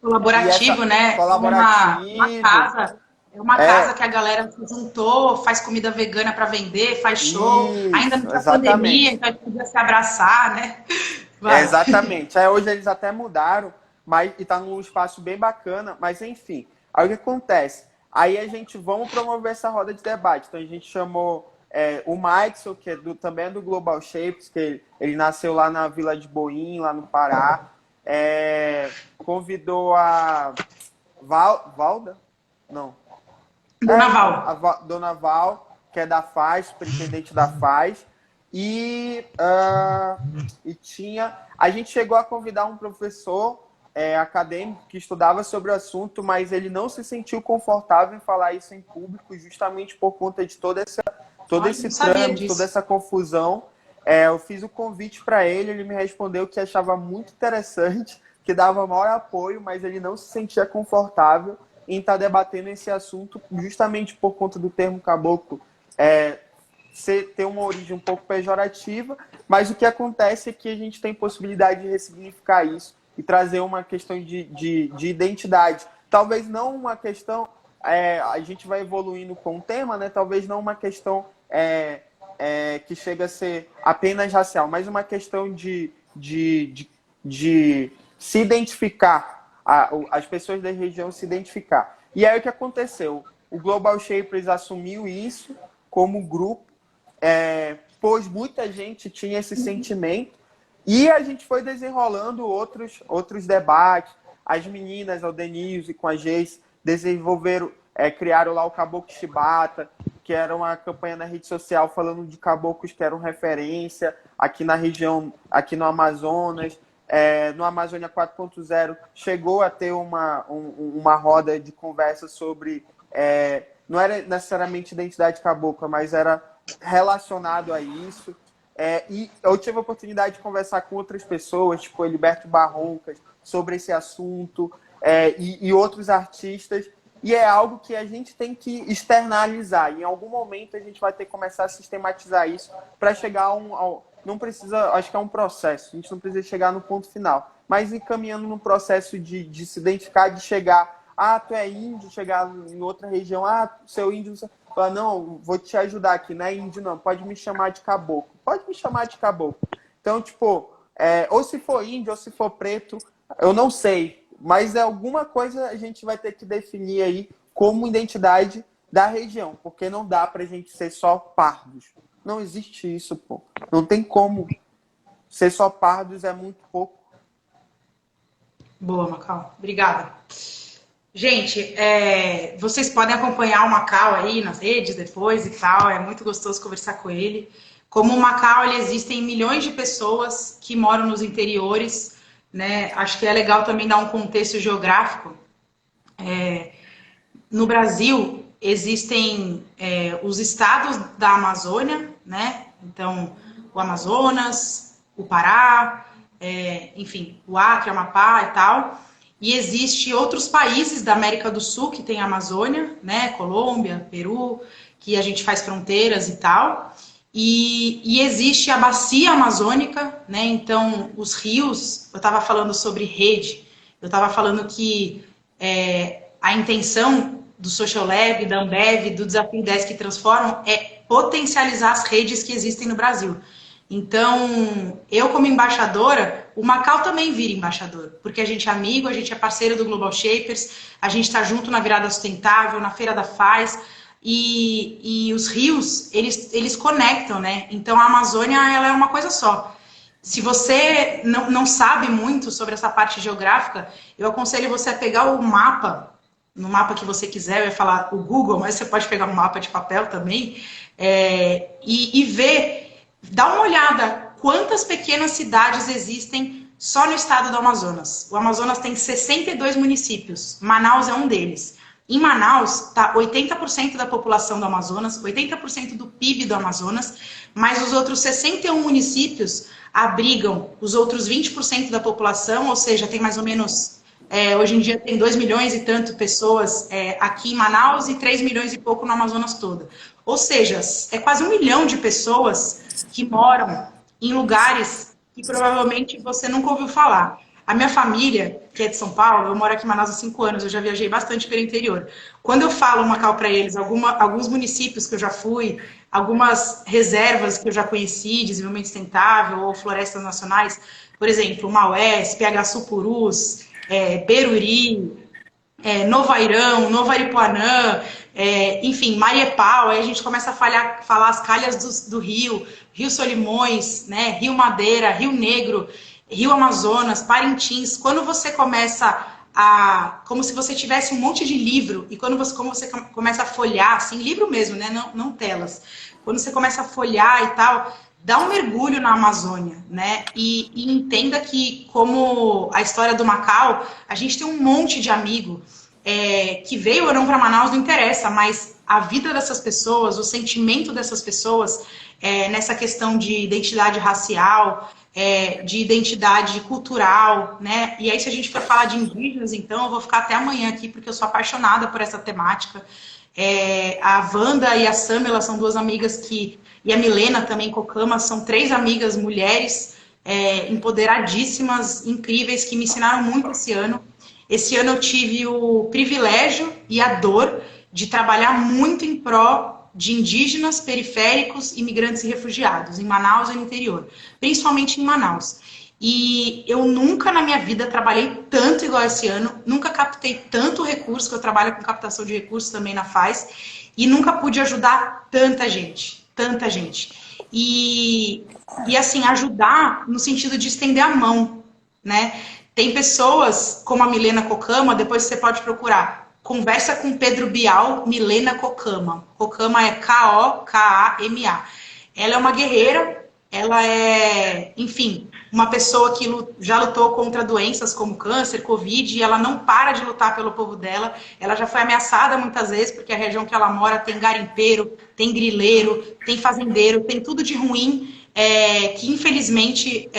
Colaborativo, né? Colaborativo. Uma casa que a galera se juntou, faz comida vegana para vender, faz show. Isso, Ainda não tinha exatamente. pandemia, então a gente podia se abraçar, né? Exatamente. Aí hoje eles até mudaram, e está num espaço bem bacana, mas enfim. Aí o que acontece? Aí vamos promover essa roda de debate. Então a gente chamou o Maxwell, que também é do Global Shapes, que ele nasceu lá na Vila de Boim, lá no Pará. Convidou a Valda? Não. Dona Val. A Dona Val, que é da FAS, superintendente da FAS. E a gente chegou a convidar um professor acadêmico que estudava sobre o assunto, mas ele não se sentiu confortável em falar isso em público, justamente por conta de todo esse trâmite, toda essa confusão. Eu fiz o convite para ele me respondeu que achava muito interessante, que dava maior apoio, mas ele não se sentia confortável em estar debatendo esse assunto, justamente por conta do termo caboclo ter uma origem um pouco pejorativa, mas o que acontece é que a gente tem possibilidade de ressignificar isso e trazer uma questão de identidade. Talvez não uma questão, a gente vai evoluindo com o tema, né? Talvez não uma questão que chega a ser apenas racial, mas uma questão de se identificar, as pessoas da região se identificar. E aí o que aconteceu? O Global Shapers assumiu isso como grupo, pois muita gente tinha esse sentimento, e a gente foi desenrolando outros debates. As meninas, a Denise com a Geis, criaram lá o Caboclo Chibata, que era uma campanha na rede social falando de caboclos que eram referência aqui na região, aqui no Amazonas. No Amazônia 4.0 chegou a ter uma roda de conversa sobre, não era necessariamente identidade cabocla, mas era relacionado a isso. E eu tive a oportunidade de conversar com outras pessoas, tipo Heriberto Barroncas, sobre esse assunto, e outros artistas. E é algo que a gente tem que externalizar. Em algum momento a gente vai ter que começar a sistematizar isso para chegar não precisa, acho que é um processo, a gente não precisa chegar no ponto final, mas ir caminhando no processo de se identificar, de chegar, tu é índio, chegar em outra região, seu índio, falar, não, vou te ajudar aqui, não é índio não, pode me chamar de caboclo, Então, tipo, ou se for índio, ou se for preto, eu não sei, mas alguma coisa a gente vai ter que definir aí como identidade da região, porque não dá pra gente ser só pardos. Não existe isso, pô. Não tem como. Ser só pardos é muito pouco. Boa, Macau. Obrigada. Gente, vocês podem acompanhar o Macau aí nas redes depois e tal. É muito gostoso conversar com ele. Como o Macau, existem milhões de pessoas que moram nos interiores, né? Acho que é legal também dar um contexto geográfico. No Brasil, existem os estados da Amazônia, né? Então, o Amazonas, o Pará, enfim, o Acre, Amapá e tal. e existe outros países da América do Sul que tem a Amazônia, né? Colômbia, Peru, que a gente faz fronteiras e tal. E existe a bacia amazônica, né? Então, os rios, eu estava falando sobre rede, eu estava falando que a intenção do Social Lab, da Ambev, do Desafio 10 que transformam é potencializar as redes que existem no Brasil. Então, eu como embaixadora, o Macau também vira embaixador, porque a gente é amigo, a gente é parceiro do Global Shapers, a gente está junto na Virada Sustentável, na Feira da Faz, e os rios, eles conectam, né? Então, a Amazônia, ela é uma coisa só. Se você não sabe muito sobre essa parte geográfica, eu aconselho você a pegar o mapa, no mapa que você quiser, eu ia falar o Google, mas você pode pegar um mapa de papel também, e ver, dá uma olhada, quantas pequenas cidades existem só no estado do Amazonas. O Amazonas tem 62 municípios, Manaus é um deles. Em Manaus, está 80% da população do Amazonas, 80% do PIB do Amazonas, mas os outros 61 municípios abrigam os outros 20% da população, ou seja, tem mais ou menos, hoje em dia tem 2 milhões e tanto pessoas aqui em Manaus e 3 milhões e pouco no Amazonas todo. Ou seja, é quase 1 milhão de pessoas que moram em lugares que provavelmente você nunca ouviu falar. A minha família, que é de São Paulo, eu moro aqui em Manaus há 5 anos, eu já viajei bastante pelo interior. Quando eu falo Macau para eles, alguns municípios que eu já fui, algumas reservas que eu já conheci, desenvolvimento sustentável ou florestas nacionais, por exemplo, Maués, PH Purus, Beruri, Novairão, Nova Aripuanã, enfim, Mariepau, aí a gente começa a falar as calhas do rio, Rio Solimões, né, Rio Madeira, Rio Negro, Rio Amazonas, Parintins. Quando você começa como se você tivesse um monte de livro, e como você começa a folhear, assim, livro mesmo, né, não telas, quando você começa a folhear e tal, dá um mergulho na Amazônia, né, e entenda que, como a história do Macau, a gente tem um monte de amigo que veio ou não para Manaus, não interessa, mas a vida dessas pessoas, o sentimento dessas pessoas nessa questão de identidade racial, de identidade cultural, né? E aí, se a gente for falar de indígenas, então, eu vou ficar até amanhã aqui, porque eu sou apaixonada por essa temática. A Wanda e a Sam, elas são 2 amigas e a Milena também, Cocama, são 3 amigas mulheres empoderadíssimas, incríveis, que me ensinaram muito esse ano. Esse ano eu tive o privilégio e a dor de trabalhar muito em pró de indígenas, periféricos, imigrantes e refugiados, em Manaus e no interior, principalmente em Manaus. E eu nunca na minha vida trabalhei tanto igual esse ano, nunca captei tanto recurso, que eu trabalho com captação de recursos também na FAZ, e nunca pude ajudar tanta gente, tanta gente. E assim, ajudar no sentido de estender a mão, né? Tem pessoas como a Milena Cocama, depois você pode procurar, conversa com Pedro Bial, Milena Cocama. Cocama é K-O-K-A-M-A. Ela é uma guerreira, ela é, enfim, uma pessoa que já lutou contra doenças como câncer, Covid, e ela não para de lutar pelo povo dela. Ela já foi ameaçada muitas vezes, porque a região que ela mora tem garimpeiro, tem grileiro, tem fazendeiro, tem tudo de ruim, que infelizmente,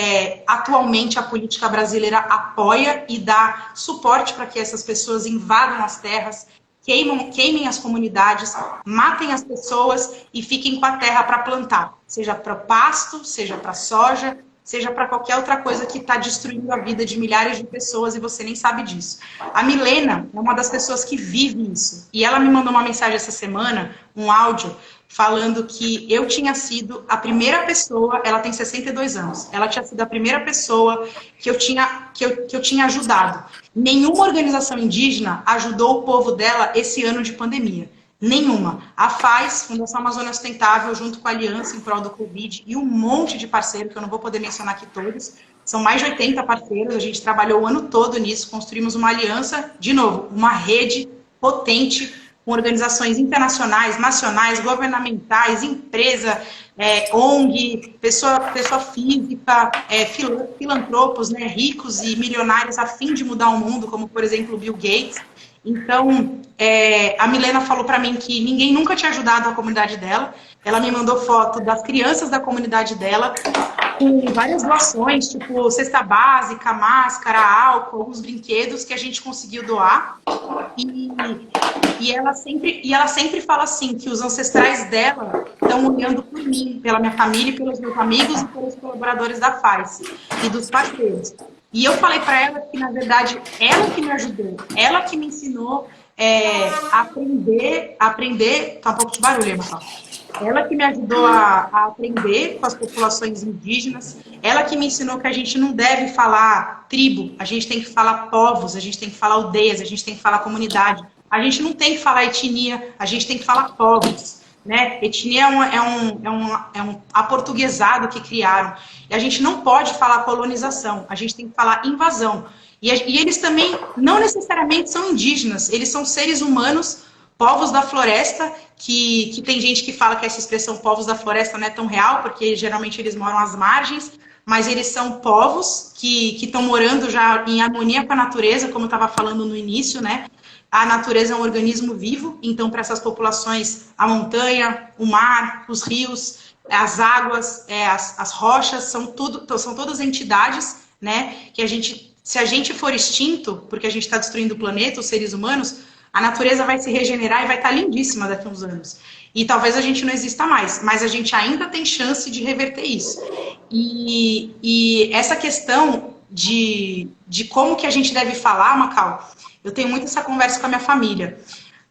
atualmente a política brasileira apoia e dá suporte para que essas pessoas invadam as terras, queimem as comunidades, matem as pessoas e fiquem com a terra para plantar, seja para pasto, seja para soja, seja para qualquer outra coisa que está destruindo a vida de milhares de pessoas e você nem sabe disso. A Milena é uma das pessoas que vive isso. E ela me mandou uma mensagem essa semana, um áudio, falando que eu tinha sido a primeira pessoa, ela tem 62 anos, ela tinha sido a primeira pessoa que eu tinha ajudado. Nenhuma organização indígena ajudou o povo dela esse ano de pandemia. Nenhuma. A FAZ, Fundação Amazônia Sustentável, junto com a Aliança em Prol do Covid, e um monte de parceiros, que eu não vou poder mencionar aqui todos, são mais de 80 parceiros, a gente trabalhou o ano todo nisso, construímos uma aliança, de novo, uma rede potente, com organizações internacionais, nacionais, governamentais, empresa, ONG, pessoa física, filantropos, né, ricos e milionários a fim de mudar o mundo, como, por exemplo, o Bill Gates. Então, a Milena falou para mim que ninguém nunca tinha ajudado a comunidade dela. Ela me mandou foto das crianças da comunidade dela com várias doações, tipo cesta básica, máscara, álcool, alguns brinquedos que a gente conseguiu doar. E ela sempre fala assim, que os ancestrais dela estão olhando por mim, pela minha família, pelos meus amigos e pelos colaboradores da FAIS e dos parceiros. E eu falei para ela que, na verdade, ela que me ajudou, ela que me ensinou a aprender. Tá um pouco de barulho aí, Marcelo. Ela que me ajudou a aprender com as populações indígenas, ela que me ensinou que a gente não deve falar tribo, a gente tem que falar povos, a gente tem que falar aldeias, a gente tem que falar comunidade. A gente não tem que falar etnia, a gente tem que falar povos. Né? Etnia é um aportuguesado que criaram. E a gente não pode falar colonização, a gente tem que falar invasão. E eles também não necessariamente são indígenas, eles são seres humanos, povos da floresta, que tem gente que fala que essa expressão povos da floresta não é tão real, porque geralmente eles moram às margens, mas eles são povos que estão morando já em harmonia com a natureza, como eu estava falando no início, né? A natureza é um organismo vivo, então para essas populações, a montanha, o mar, os rios, as águas, as rochas, são todas entidades, né? Que se a gente for extinto, porque a gente está destruindo o planeta, os seres humanos, a natureza vai se regenerar e vai estar lindíssima daqui a uns anos. E talvez a gente não exista mais, mas a gente ainda tem chance de reverter isso. E essa questão de como que a gente deve falar, Macau, eu tenho muito essa conversa com a minha família.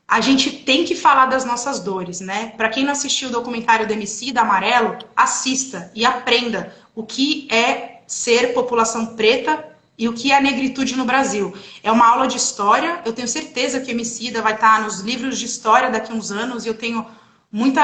A gente tem que falar das nossas dores, né? Para quem não assistiu o documentário do Emicida Amarelo, assista e aprenda o que é ser população preta e o que é a negritude no Brasil. É uma aula de história, eu tenho certeza que o Emicida vai estar nos livros de história daqui a uns anos, e eu tenho muito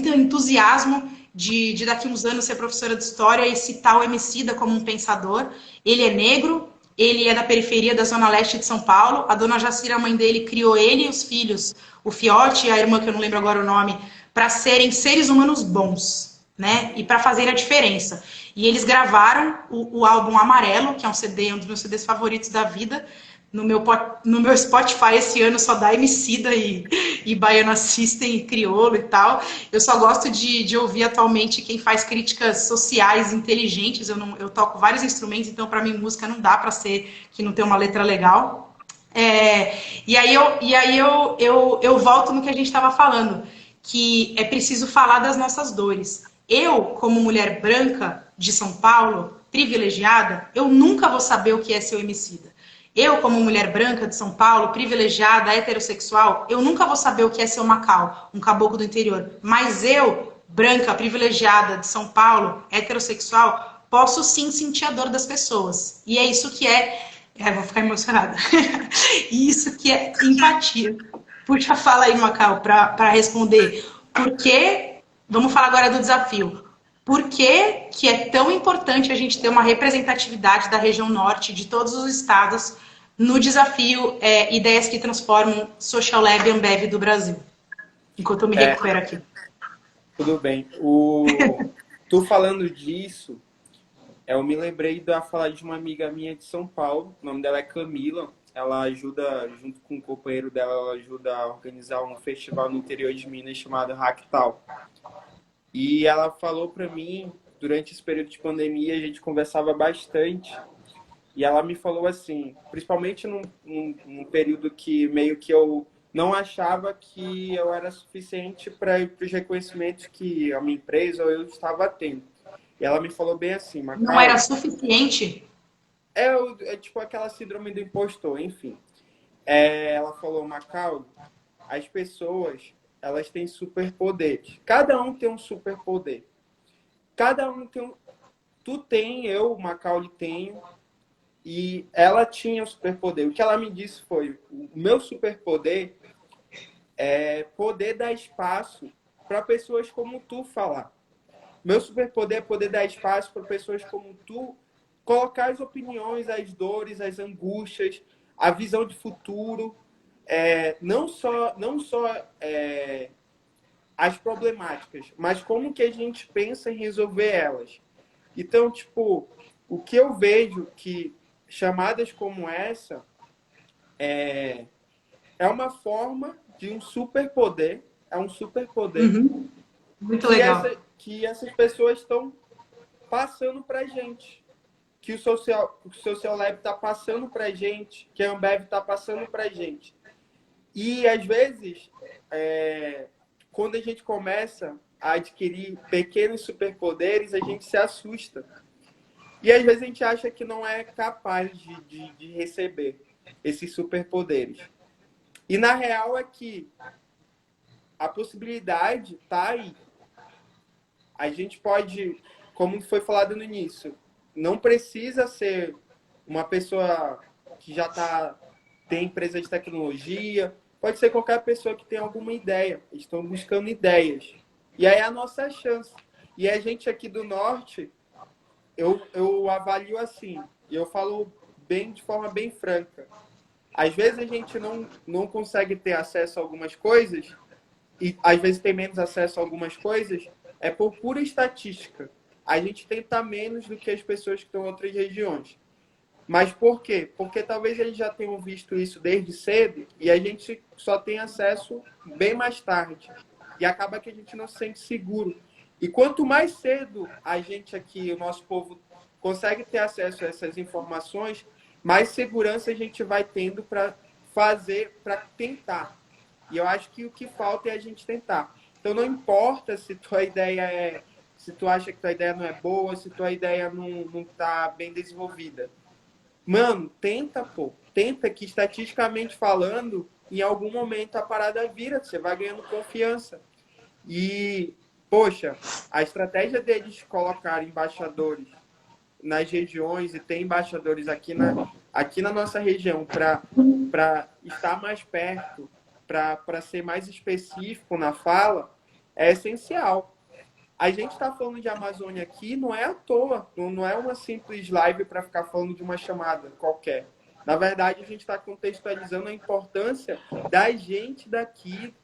entusiasmo de daqui a uns anos ser professora de história e citar o Emicida como um pensador. Ele é negro, ele é da periferia da Zona Leste de São Paulo, a dona Jacira, a mãe dele, criou ele e os filhos, o Fiote e a irmã, que eu não lembro agora o nome, para serem seres humanos bons, né? E para fazer a diferença. E eles gravaram o álbum Amarelo, que é um CD, um dos meus CDs favoritos da vida. No meu Spotify esse ano só dá Emicida e Baiana System e Criolo e tal. Eu só gosto de ouvir atualmente quem faz críticas sociais inteligentes. Eu toco vários instrumentos, então para mim música não dá para ser que não tem uma letra legal. E aí eu volto no que a gente estava falando, que é preciso falar das nossas dores. Eu, como mulher branca de São Paulo, privilegiada, eu nunca vou saber o que é ser homicida. Eu, como mulher branca de São Paulo, privilegiada, heterossexual, eu nunca vou saber o que é ser um Macau, um caboclo do interior. Mas eu, branca, privilegiada de São Paulo, heterossexual, posso sim sentir a dor das pessoas. E é isso que vou ficar emocionada. Isso que é empatia. Puxa, fala aí, Macau, para responder. Por que... Vamos falar agora do desafio. Por que é tão importante a gente ter uma representatividade da região norte, de todos os estados, no desafio Ideias que Transformam Social Lab Ambev do Brasil? Enquanto eu me recupero aqui. Tudo bem. Tu falando disso, eu me lembrei da fala de uma amiga minha de São Paulo, o nome dela é Camila. Ela ajuda, junto com o companheiro dela, ela ajuda a organizar um festival no interior de Minas chamado Hacktal. E ela falou para mim, durante esse período de pandemia, a gente conversava bastante. E ela me falou assim, principalmente num período que meio que eu não achava que eu era suficiente para os reconhecimentos que a minha empresa ou eu estava tendo. E ela me falou bem assim, Macau, não era suficiente? É tipo aquela síndrome do impostor, enfim. Ela falou, Macau, as pessoas, elas têm superpoderes. Cada um tem um superpoder. Cada um tem um... Tu tem, eu, Macaulay, tenho. E ela tinha o superpoder. O que ela me disse foi, o meu superpoder é poder dar espaço para pessoas como tu falar. Meu superpoder é poder dar espaço para pessoas como tu colocar as opiniões, as dores, as angústias, a visão de futuro, não só as problemáticas, mas como que a gente pensa em resolver elas. Então, tipo, o que eu vejo que chamadas como essa é uma forma de um superpoder, é um superpoder Muito legal. que essas pessoas estão passando para a gente, que o Social Lab está passando para a gente, que a Ambev está passando para a gente. E, às vezes, quando a gente começa a adquirir pequenos superpoderes, a gente se assusta. E, às vezes, a gente acha que não é capaz de receber esses superpoderes. E, na real, é que a possibilidade está aí. A gente pode, como foi falado no início, não precisa ser uma pessoa que já tem empresa de tecnologia, pode ser qualquer pessoa que tem alguma ideia. Estão buscando ideias. E aí é a nossa chance. E a gente aqui do Norte, eu avalio assim, e eu falo de forma bem franca. Às vezes a gente não consegue ter acesso a algumas coisas, e às vezes tem menos acesso a algumas coisas, é por pura estatística. A gente tenta menos do que as pessoas que estão em outras regiões. Mas por quê? Porque talvez eles já tenham visto isso desde cedo e a gente só tem acesso bem mais tarde. E acaba que a gente não se sente seguro. E quanto mais cedo a gente aqui, o nosso povo, consegue ter acesso a essas informações, mais segurança a gente vai tendo para fazer, para tentar. E eu acho que o que falta é a gente tentar. Então não importa se tua ideia se tu acha que tua ideia não é boa, se tua ideia não está bem desenvolvida. Mano, tenta, pô. Tenta que, estatisticamente falando, em algum momento a parada vira, você vai ganhando confiança. E, poxa, a estratégia deles colocar embaixadores nas regiões e ter embaixadores aqui na nossa região para estar mais perto, para ser mais específico na fala, é essencial. A gente está falando de Amazônia aqui, não é à toa, não é uma simples live para ficar falando de uma chamada qualquer. Na verdade, a gente está contextualizando a importância da gente daqui,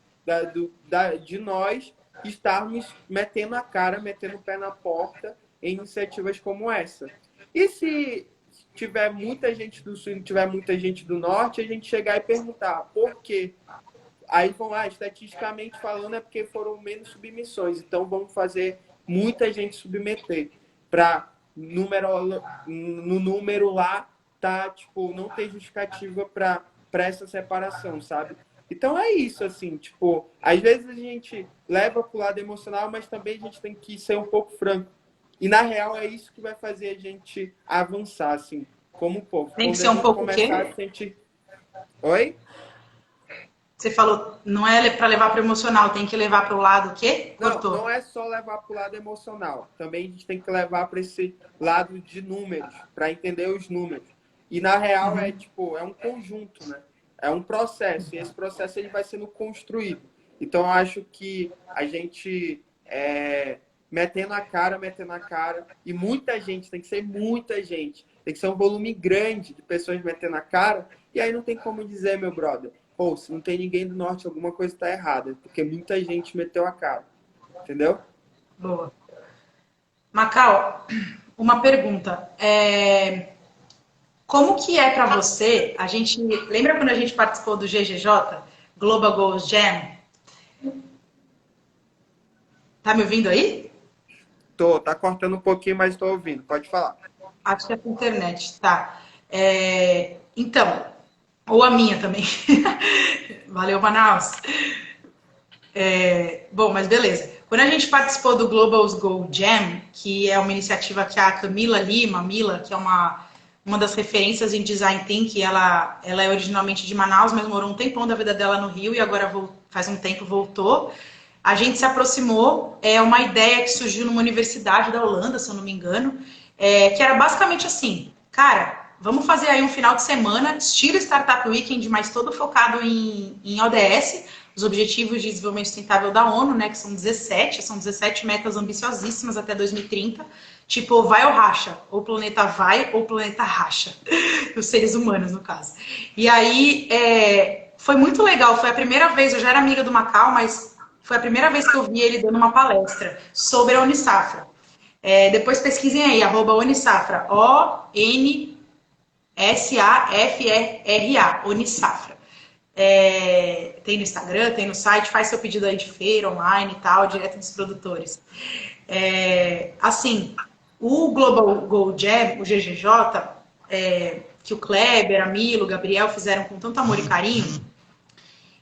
de nós, estarmos metendo a cara, metendo o pé na porta em iniciativas como essa. E se tiver muita gente do sul e tiver muita gente do norte, a gente chegar e perguntar por quê? Aí vão lá, estatisticamente falando, é porque foram menos submissões. Então, vamos fazer muita gente submeter para no número lá tá, tipo, não ter justificativa para essa separação, sabe? Então, é isso, assim, tipo, às vezes a gente leva para o lado emocional, mas também a gente tem que ser um pouco franco. E, na real, é isso que vai fazer a gente avançar, assim, como povo. Tem que Quando a ser um gente pouco o começar a quê? sentir... Oi? Você falou, não é para levar para o emocional, tem que levar para o lado o quê? Não Cortou. é só levar para o lado emocional. Também a gente tem que levar para esse lado de números, para entender os números. E na real é um conjunto, né? É um processo. E esse processo ele vai sendo construído. Então eu acho que a gente metendo a cara, e muita gente, tem que ser muita gente. Tem que ser um volume grande de pessoas metendo a cara. E aí não tem como dizer, meu brother, pô, se não tem ninguém do norte, alguma coisa está errada. Porque muita gente meteu a cara. Entendeu? Boa. Macau, uma pergunta. Como que é para você? A gente lembra quando a gente participou do GGJ, Global Goals Jam? Tá me ouvindo aí? Tá cortando um pouquinho, mas tô ouvindo. Pode falar. Acho que é a internet, tá. Então, ou a minha também. Valeu, Manaus. Bom, mas beleza. Quando a gente participou do Global Go Jam, que é uma iniciativa que a Camila Lima, Mila, que é uma das referências em design thinking, ela é originalmente de Manaus, mas morou um tempão da vida dela no Rio e agora faz um tempo voltou. A gente se aproximou, uma ideia que surgiu numa universidade da Holanda, se eu não me engano, que era basicamente assim, cara, vamos fazer aí um final de semana, estilo Startup Weekend, mas todo focado em ODS, os Objetivos de Desenvolvimento Sustentável da ONU, né, que são 17 metas ambiciosíssimas até 2030, tipo, vai ou racha, ou o planeta vai ou o planeta racha, os seres humanos, no caso. E aí, foi muito legal, foi a primeira vez, eu já era amiga do Macau, mas foi a primeira vez que eu vi ele dando uma palestra sobre a Unisafra. Depois pesquisem aí, @Unisafra, ONISAFRA, Unisafra. Tem no Instagram, tem no site, faz seu pedido aí de feira online e tal, direto dos produtores. Assim, O Global Gold Jam, o GGJ, que o Kleber, a Milo, o Gabriel fizeram com tanto amor e carinho,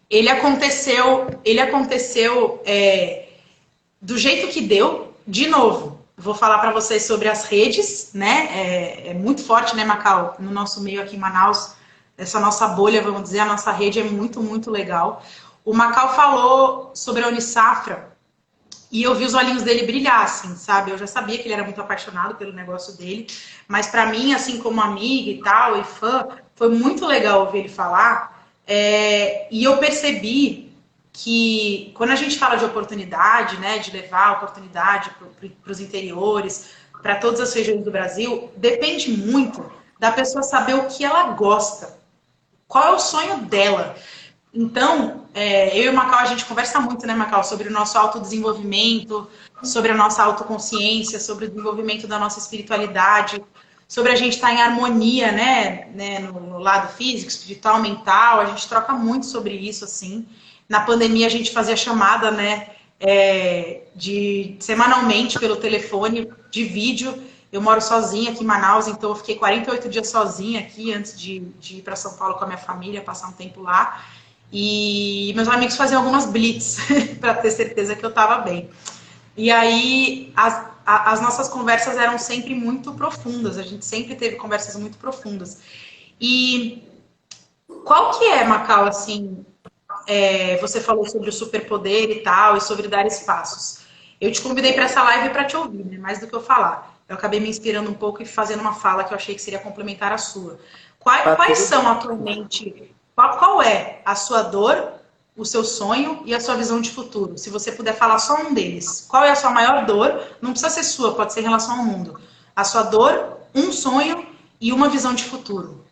ele aconteceu do jeito que deu. De novo, vou falar para vocês sobre as redes, né? É muito forte, né, Macau? No nosso meio aqui em Manaus, essa nossa bolha, vamos dizer, a nossa rede é muito, muito legal. O Macau falou sobre a Unisafra e eu vi os olhinhos dele brilhar, assim, sabe? Eu já sabia que ele era muito apaixonado pelo negócio dele, mas para mim, assim, como amiga e tal, e fã, foi muito legal ouvir ele falar. E eu percebi que quando a gente fala de oportunidade, né, de levar a oportunidade para os interiores, para todas as regiões do Brasil, depende muito da pessoa saber o que ela gosta, qual é o sonho dela. Então, eu e o Macau, a gente conversa muito, né, Macau, sobre o nosso autodesenvolvimento, sobre a nossa autoconsciência, sobre o desenvolvimento da nossa espiritualidade, sobre a gente estar em harmonia, né, no lado físico, espiritual, mental. A gente troca muito sobre isso, assim. Na pandemia, a gente fazia chamada, né, semanalmente pelo telefone, de vídeo. Eu moro sozinha aqui em Manaus, então eu fiquei 48 dias sozinha aqui antes de ir para São Paulo com a minha família, passar um tempo lá. E meus amigos faziam algumas blitz para ter certeza que eu estava bem. E aí as nossas conversas eram sempre muito profundas, a gente sempre teve conversas muito profundas. E qual que é, Macau, assim, você falou sobre o superpoder e tal, e sobre dar espaços. Eu te convidei para essa live para te ouvir, né? Mais do que eu falar. Eu acabei me inspirando um pouco e fazendo uma fala que eu achei que seria complementar à sua. Quais são atualmente... Qual é a sua dor, o seu sonho e a sua visão de futuro? Se você puder falar só um deles. Qual é a sua maior dor? Não precisa ser sua, pode ser em relação ao mundo. A sua dor, um sonho e uma visão de futuro.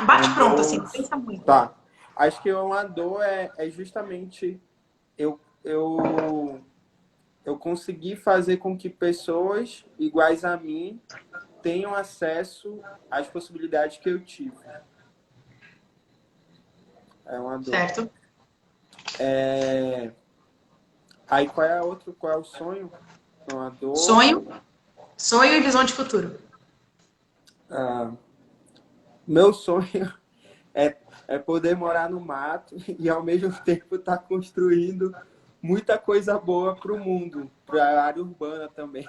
Bate pronto, assim, não pensa muito. Tá. Acho que uma dor é justamente eu conseguir fazer com que pessoas iguais a mim tenham acesso às possibilidades que eu tive. É uma dor. Certo. Aí qual é qual é o sonho? Uma dor. Sonho e visão de futuro. Meu sonho é poder morar no mato e ao mesmo tempo estar construindo muita coisa boa para o mundo, para a área urbana também.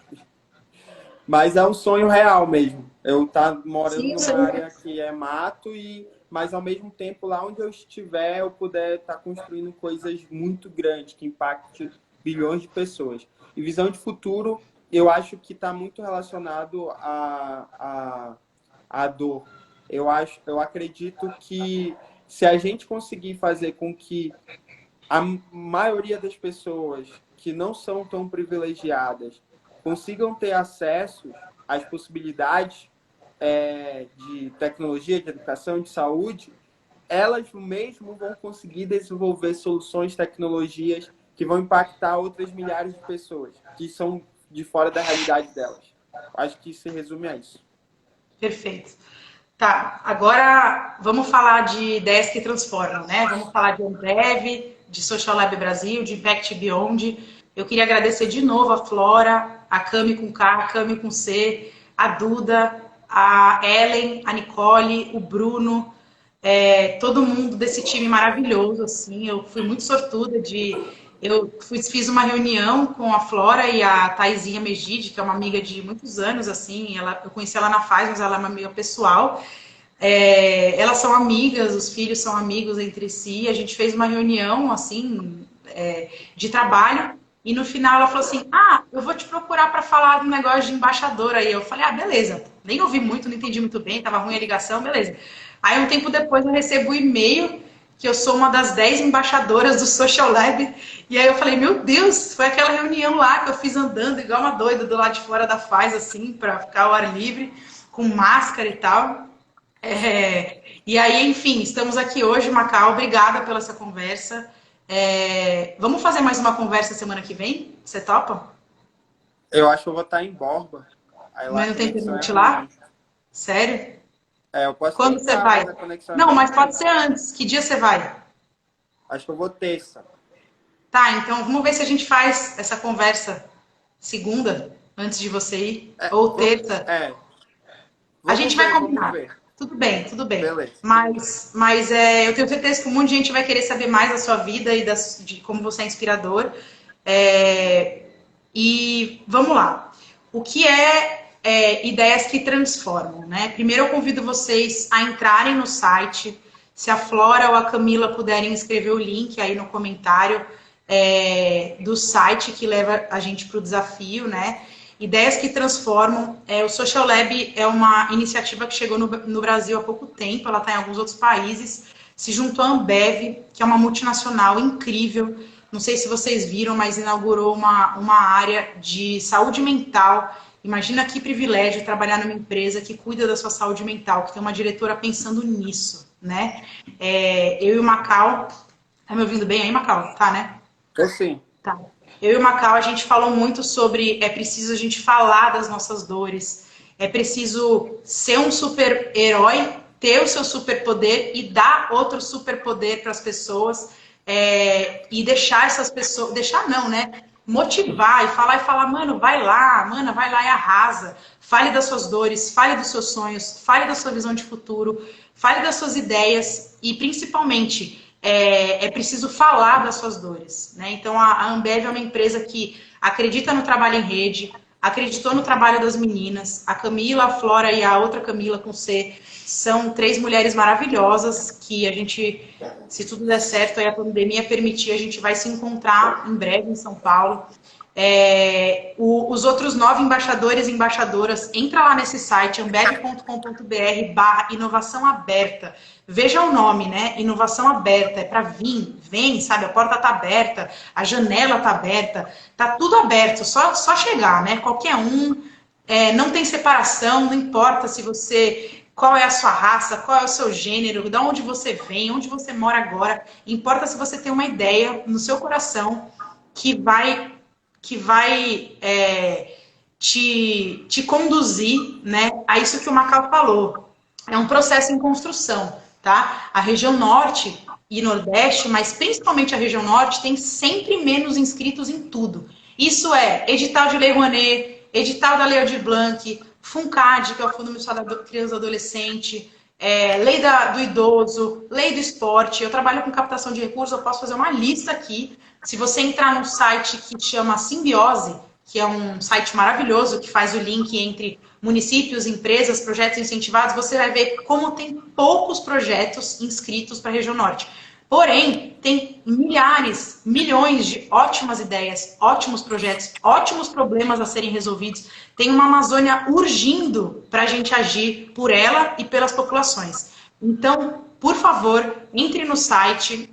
Mas é um sonho real mesmo. Eu estar morando numa área que é mato, mas ao mesmo tempo, lá onde eu estiver, eu puder estar construindo coisas muito grandes, que impactem bilhões de pessoas. E visão de futuro, eu acho que está muito relacionado à dor. Eu acredito que se a gente conseguir fazer com que a maioria das pessoas que não são tão privilegiadas consigam ter acesso às possibilidades de tecnologia, de educação, de saúde, elas mesmo vão conseguir desenvolver soluções, tecnologias que vão impactar outras milhares de pessoas que são de fora da realidade delas. Acho que se resume a isso. Perfeito. Tá, agora vamos falar de ideias que transformam, né? Vamos falar de Ambev, de Social Lab Brasil, de Impact Beyond. Eu queria agradecer de novo a Flora, a Cami com K, a Cami com C, a Duda, a Ellen, a Nicole, o Bruno, todo mundo desse time maravilhoso, assim. Eu fui muito sortuda fiz uma reunião com a Flora e a Thaisinha Megide, que é uma amiga de muitos anos, assim. Eu conheci ela na Faz, mas ela é uma amiga pessoal. Elas são amigas, os filhos são amigos entre si. A gente fez uma reunião, assim, de trabalho. E no final ela falou assim, eu vou te procurar para falar do negócio de embaixadora aí. Eu falei, beleza. Nem ouvi muito, não entendi muito bem, tava ruim a ligação, beleza. Aí um tempo depois eu recebo um e-mail que eu sou uma das 10 embaixadoras do Social Lab. E aí eu falei, meu Deus, foi aquela reunião lá que eu fiz andando igual uma doida do lado de fora da Faz, assim, para ficar ao ar livre, com máscara e tal. E aí, enfim, estamos aqui hoje, Macau. Obrigada pela essa conversa. Vamos fazer mais uma conversa semana que vem? Você topa? Eu acho que eu vou estar em Borba. Mas não tem permite lá? Sério? Eu posso Quando você vai? Não, mas pode ser antes. Que dia você vai? Acho que eu vou terça. Tá, então vamos ver se a gente faz essa conversa segunda, antes de você ir? Ou terça? A gente vai combinar. Tudo bem, tudo bem. Beleza. Mas eu tenho certeza que um monte de gente vai querer saber mais da sua vida e de como você é inspirador. E vamos lá. O que ideias que transformam, né? Primeiro eu convido vocês a entrarem no site. Se a Flora ou a Camila puderem escrever o link aí no comentário do site que leva a gente para o desafio, né? Ideias que transformam. O Social Lab é uma iniciativa que chegou no Brasil há pouco tempo, ela está em alguns outros países. Se juntou à Ambev, que é uma multinacional incrível. Não sei se vocês viram, mas inaugurou uma área de saúde mental. Imagina que privilégio trabalhar numa empresa que cuida da sua saúde mental, que tem uma diretora pensando nisso, né? Eu e o Macau... Tá me ouvindo bem aí, Macau? Tá, né? Sim. Tá. Eu e o Macau, a gente falou muito sobre preciso a gente falar das nossas dores, é preciso ser um super-herói, ter o seu superpoder e dar outro superpoder para as pessoas e deixar essas pessoas... Deixar não, né? Motivar e falar, mano, vai lá, mana, vai lá e arrasa. Fale das suas dores, fale dos seus sonhos, fale da sua visão de futuro, fale das suas ideias e, principalmente... É preciso falar das suas dores, né? Então a Ambev é uma empresa que acredita no trabalho em rede, acreditou no trabalho das meninas. A Camila, a Flora e a outra Camila com C são 3 mulheres maravilhosas que a gente, se tudo der certo, aí a pandemia permitir, a gente vai se encontrar em breve em São Paulo. Os outros 9 embaixadores e embaixadoras, entra lá nesse site, ambev.com.br/inovação aberta. Veja o nome, né? Inovação aberta, é para vir, vem, sabe? A porta tá aberta, a janela tá aberta, tá tudo aberto, só chegar, né? Qualquer um, não tem separação, não importa se você... Qual é a sua raça, qual é o seu gênero, de onde você vem, onde você mora agora. Importa se você tem uma ideia no seu coração que vai te conduzir, né, a isso que o Macau falou. É um processo em construção, tá? A região norte e nordeste, mas principalmente a região norte, tem sempre menos inscritos em tudo. Isso edital de Lei Rouanet, edital da Lei Aldir Blanc, FUNCAD, que é o Fundo Municipal da Criança e Adolescente, lei do idoso, lei do esporte. Eu trabalho com captação de recursos, eu posso fazer uma lista aqui. Se você entrar num site que chama Simbiose, que é um site maravilhoso, que faz o link entre municípios, empresas, projetos incentivados, você vai ver como tem poucos projetos inscritos para a região norte. Porém, tem milhares, milhões de ótimas ideias, ótimos projetos, ótimos problemas a serem resolvidos. Tem uma Amazônia urgindo para a gente agir por ela e pelas populações. Então, por favor, entre no site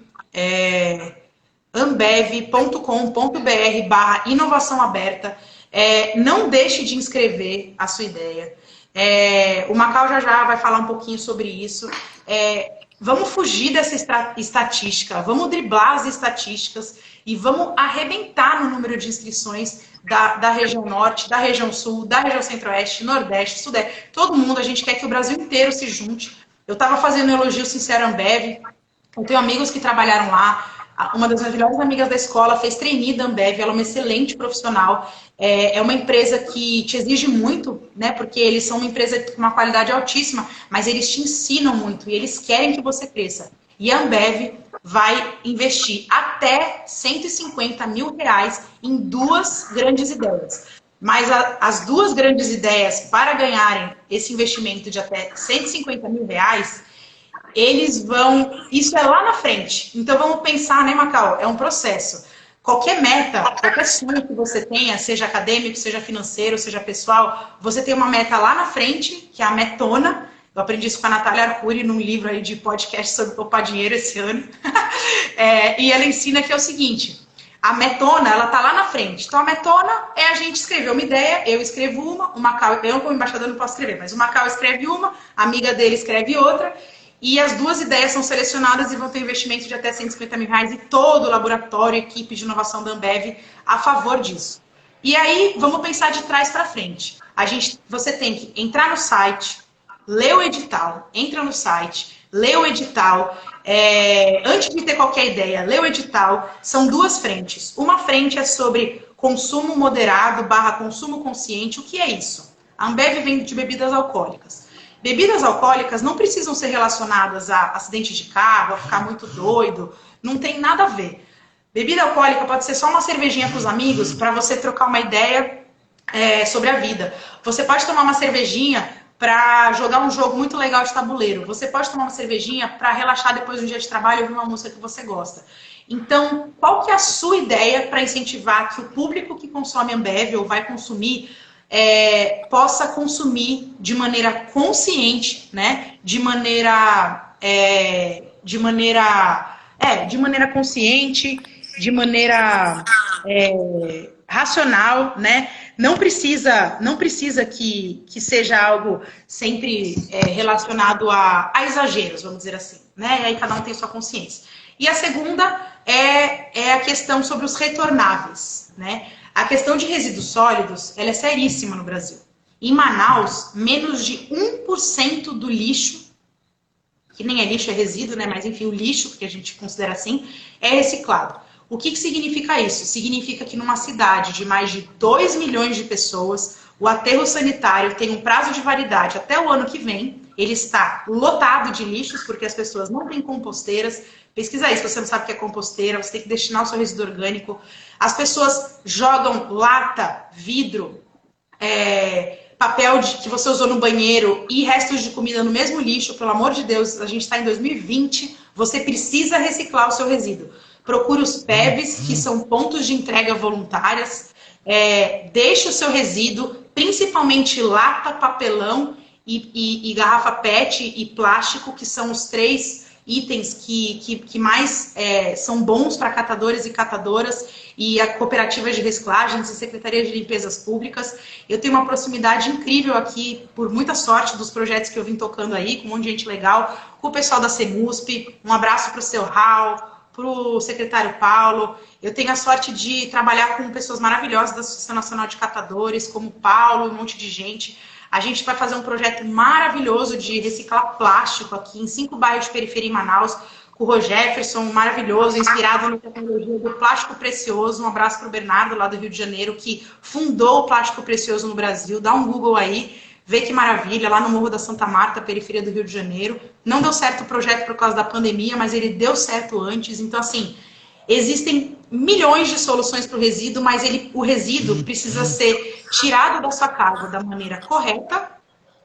ambev.com.br/inovação aberta. Não deixe de inscrever a sua ideia. O Macau já vai falar um pouquinho sobre isso. Vamos fugir dessa estatística, vamos driblar as estatísticas e vamos arrebentar no número de inscrições da região norte, da região sul, da região centro-oeste, nordeste, sudeste. Todo mundo, a gente quer que o Brasil inteiro se junte. Eu estava fazendo um elogio sincero à Ambev, eu tenho amigos que trabalharam lá. Uma das minhas melhores amigas da escola fez trainee da Ambev, ela é uma excelente profissional. É uma empresa que te exige muito, né? Porque eles são uma empresa com uma qualidade altíssima, mas eles te ensinam muito e eles querem que você cresça. E a Ambev vai investir até R$150 mil em 2 grandes ideias. Mas as 2 grandes ideias, para ganharem esse investimento de até R$150 mil, eles vão... Isso é lá na frente. Então vamos pensar, né, Macau? É um processo. Qualquer meta, qualquer sonho que você tenha, seja acadêmico, seja financeiro, seja pessoal, você tem uma meta lá na frente, que é a metona. Eu aprendi isso com a Natália Arcuri num livro aí de podcast sobre poupar dinheiro esse ano. E ela ensina que é o seguinte: a metona, ela tá lá na frente. Então a metona é a gente escrever uma ideia, eu escrevo uma, o Macau, eu como embaixador não posso escrever, mas o Macau escreve uma, a amiga dele escreve outra. E as 2 ideias são selecionadas e vão ter investimento de até R$150 mil e todo o laboratório, equipe de inovação da Ambev a favor disso. E aí, vamos pensar de trás para frente. Você tem que entrar no site, ler o edital, entra no site, lê o edital. Antes de ter qualquer ideia, lê o edital. São 2 frentes. Uma frente é sobre consumo moderado / consumo consciente. O que é isso? A Ambev vem de bebidas alcoólicas. Bebidas alcoólicas não precisam ser relacionadas a acidente de carro, a ficar muito doido, não tem nada a ver. Bebida alcoólica pode ser só uma cervejinha com os amigos para você trocar uma ideia sobre a vida. Você pode tomar uma cervejinha para jogar um jogo muito legal de tabuleiro. Você pode tomar uma cervejinha para relaxar depois de um dia de trabalho e ouvir uma música que você gosta. Então, qual que é a sua ideia para incentivar que o público que consome Ambev ou vai consumir possa consumir de maneira consciente, né? De maneira consciente, de maneira racional, né? Não precisa que seja algo sempre relacionado a exageros, vamos dizer assim, né? E aí cada um tem sua consciência. E a segunda é a questão sobre os retornáveis, né? A questão de resíduos sólidos, ela é seríssima no Brasil. Em Manaus, menos de 1% do lixo, que nem é lixo, é resíduo, né? Mas enfim, o lixo, que a gente considera assim, é reciclado. O que significa isso? Significa que numa cidade de mais de 2 milhões de pessoas, o aterro sanitário tem um prazo de validade até o ano que vem, ele está lotado de lixos, porque as pessoas não têm composteiras. Pesquisa aí, se você não sabe o que é composteira, você tem que destinar o seu resíduo orgânico. As pessoas jogam lata, vidro, papel que você usou no banheiro e restos de comida no mesmo lixo. Pelo amor de Deus, a gente está em 2020, você precisa reciclar o seu resíduo. Procure os PEVs, que são pontos de entrega voluntárias. Deixe o seu resíduo, principalmente lata, papelão e garrafa PET e plástico, que são os 3 itens que mais são bons para catadores e catadoras e a cooperativas de reciclagens e secretarias de limpezas públicas. Eu tenho uma proximidade incrível aqui, por muita sorte, dos projetos que eu vim tocando aí, com um monte de gente legal, com o pessoal da CEMUSP. Um abraço para o seu Raul, para o secretário Paulo. Eu tenho a sorte de trabalhar com pessoas maravilhosas da Associação Nacional de Catadores, como o Paulo, um monte de gente. A gente vai fazer um projeto maravilhoso de reciclar plástico aqui em 5 bairros de periferia em Manaus, com o Rogerferson, maravilhoso, inspirado na tecnologia do plástico precioso. Um abraço para o Bernardo, lá do Rio de Janeiro, que fundou o plástico precioso no Brasil. Dá um Google aí, vê que maravilha, lá no Morro da Santa Marta, periferia do Rio de Janeiro. Não deu certo o projeto por causa da pandemia, mas ele deu certo antes. Então, assim, existem milhões de soluções para o resíduo, mas o resíduo precisa ser tirado da sua casa da maneira correta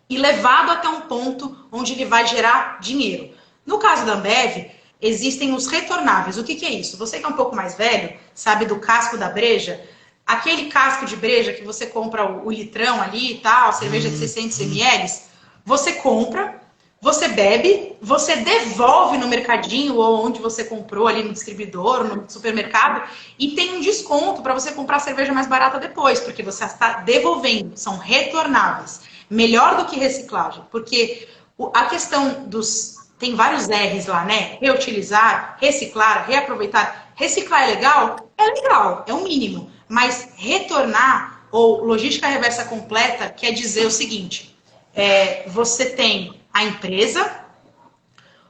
e levado até um ponto onde ele vai gerar dinheiro. No caso da Ambev, existem os retornáveis. O que é isso? Você que é um pouco mais velho, sabe do casco da breja? Aquele casco de breja que você compra o litrão ali e tal, cerveja de 600 ml, você compra, você bebe, você devolve no mercadinho ou onde você comprou ali no distribuidor, no supermercado, e tem um desconto para você comprar cerveja mais barata depois, porque você está devolvendo, são retornáveis. Melhor do que reciclagem, porque a questão dos... Tem vários R's lá, né? Reutilizar, reciclar, reaproveitar. Reciclar é legal? É legal, é o mínimo. Mas retornar, ou logística reversa completa, quer dizer o seguinte, você tem a empresa,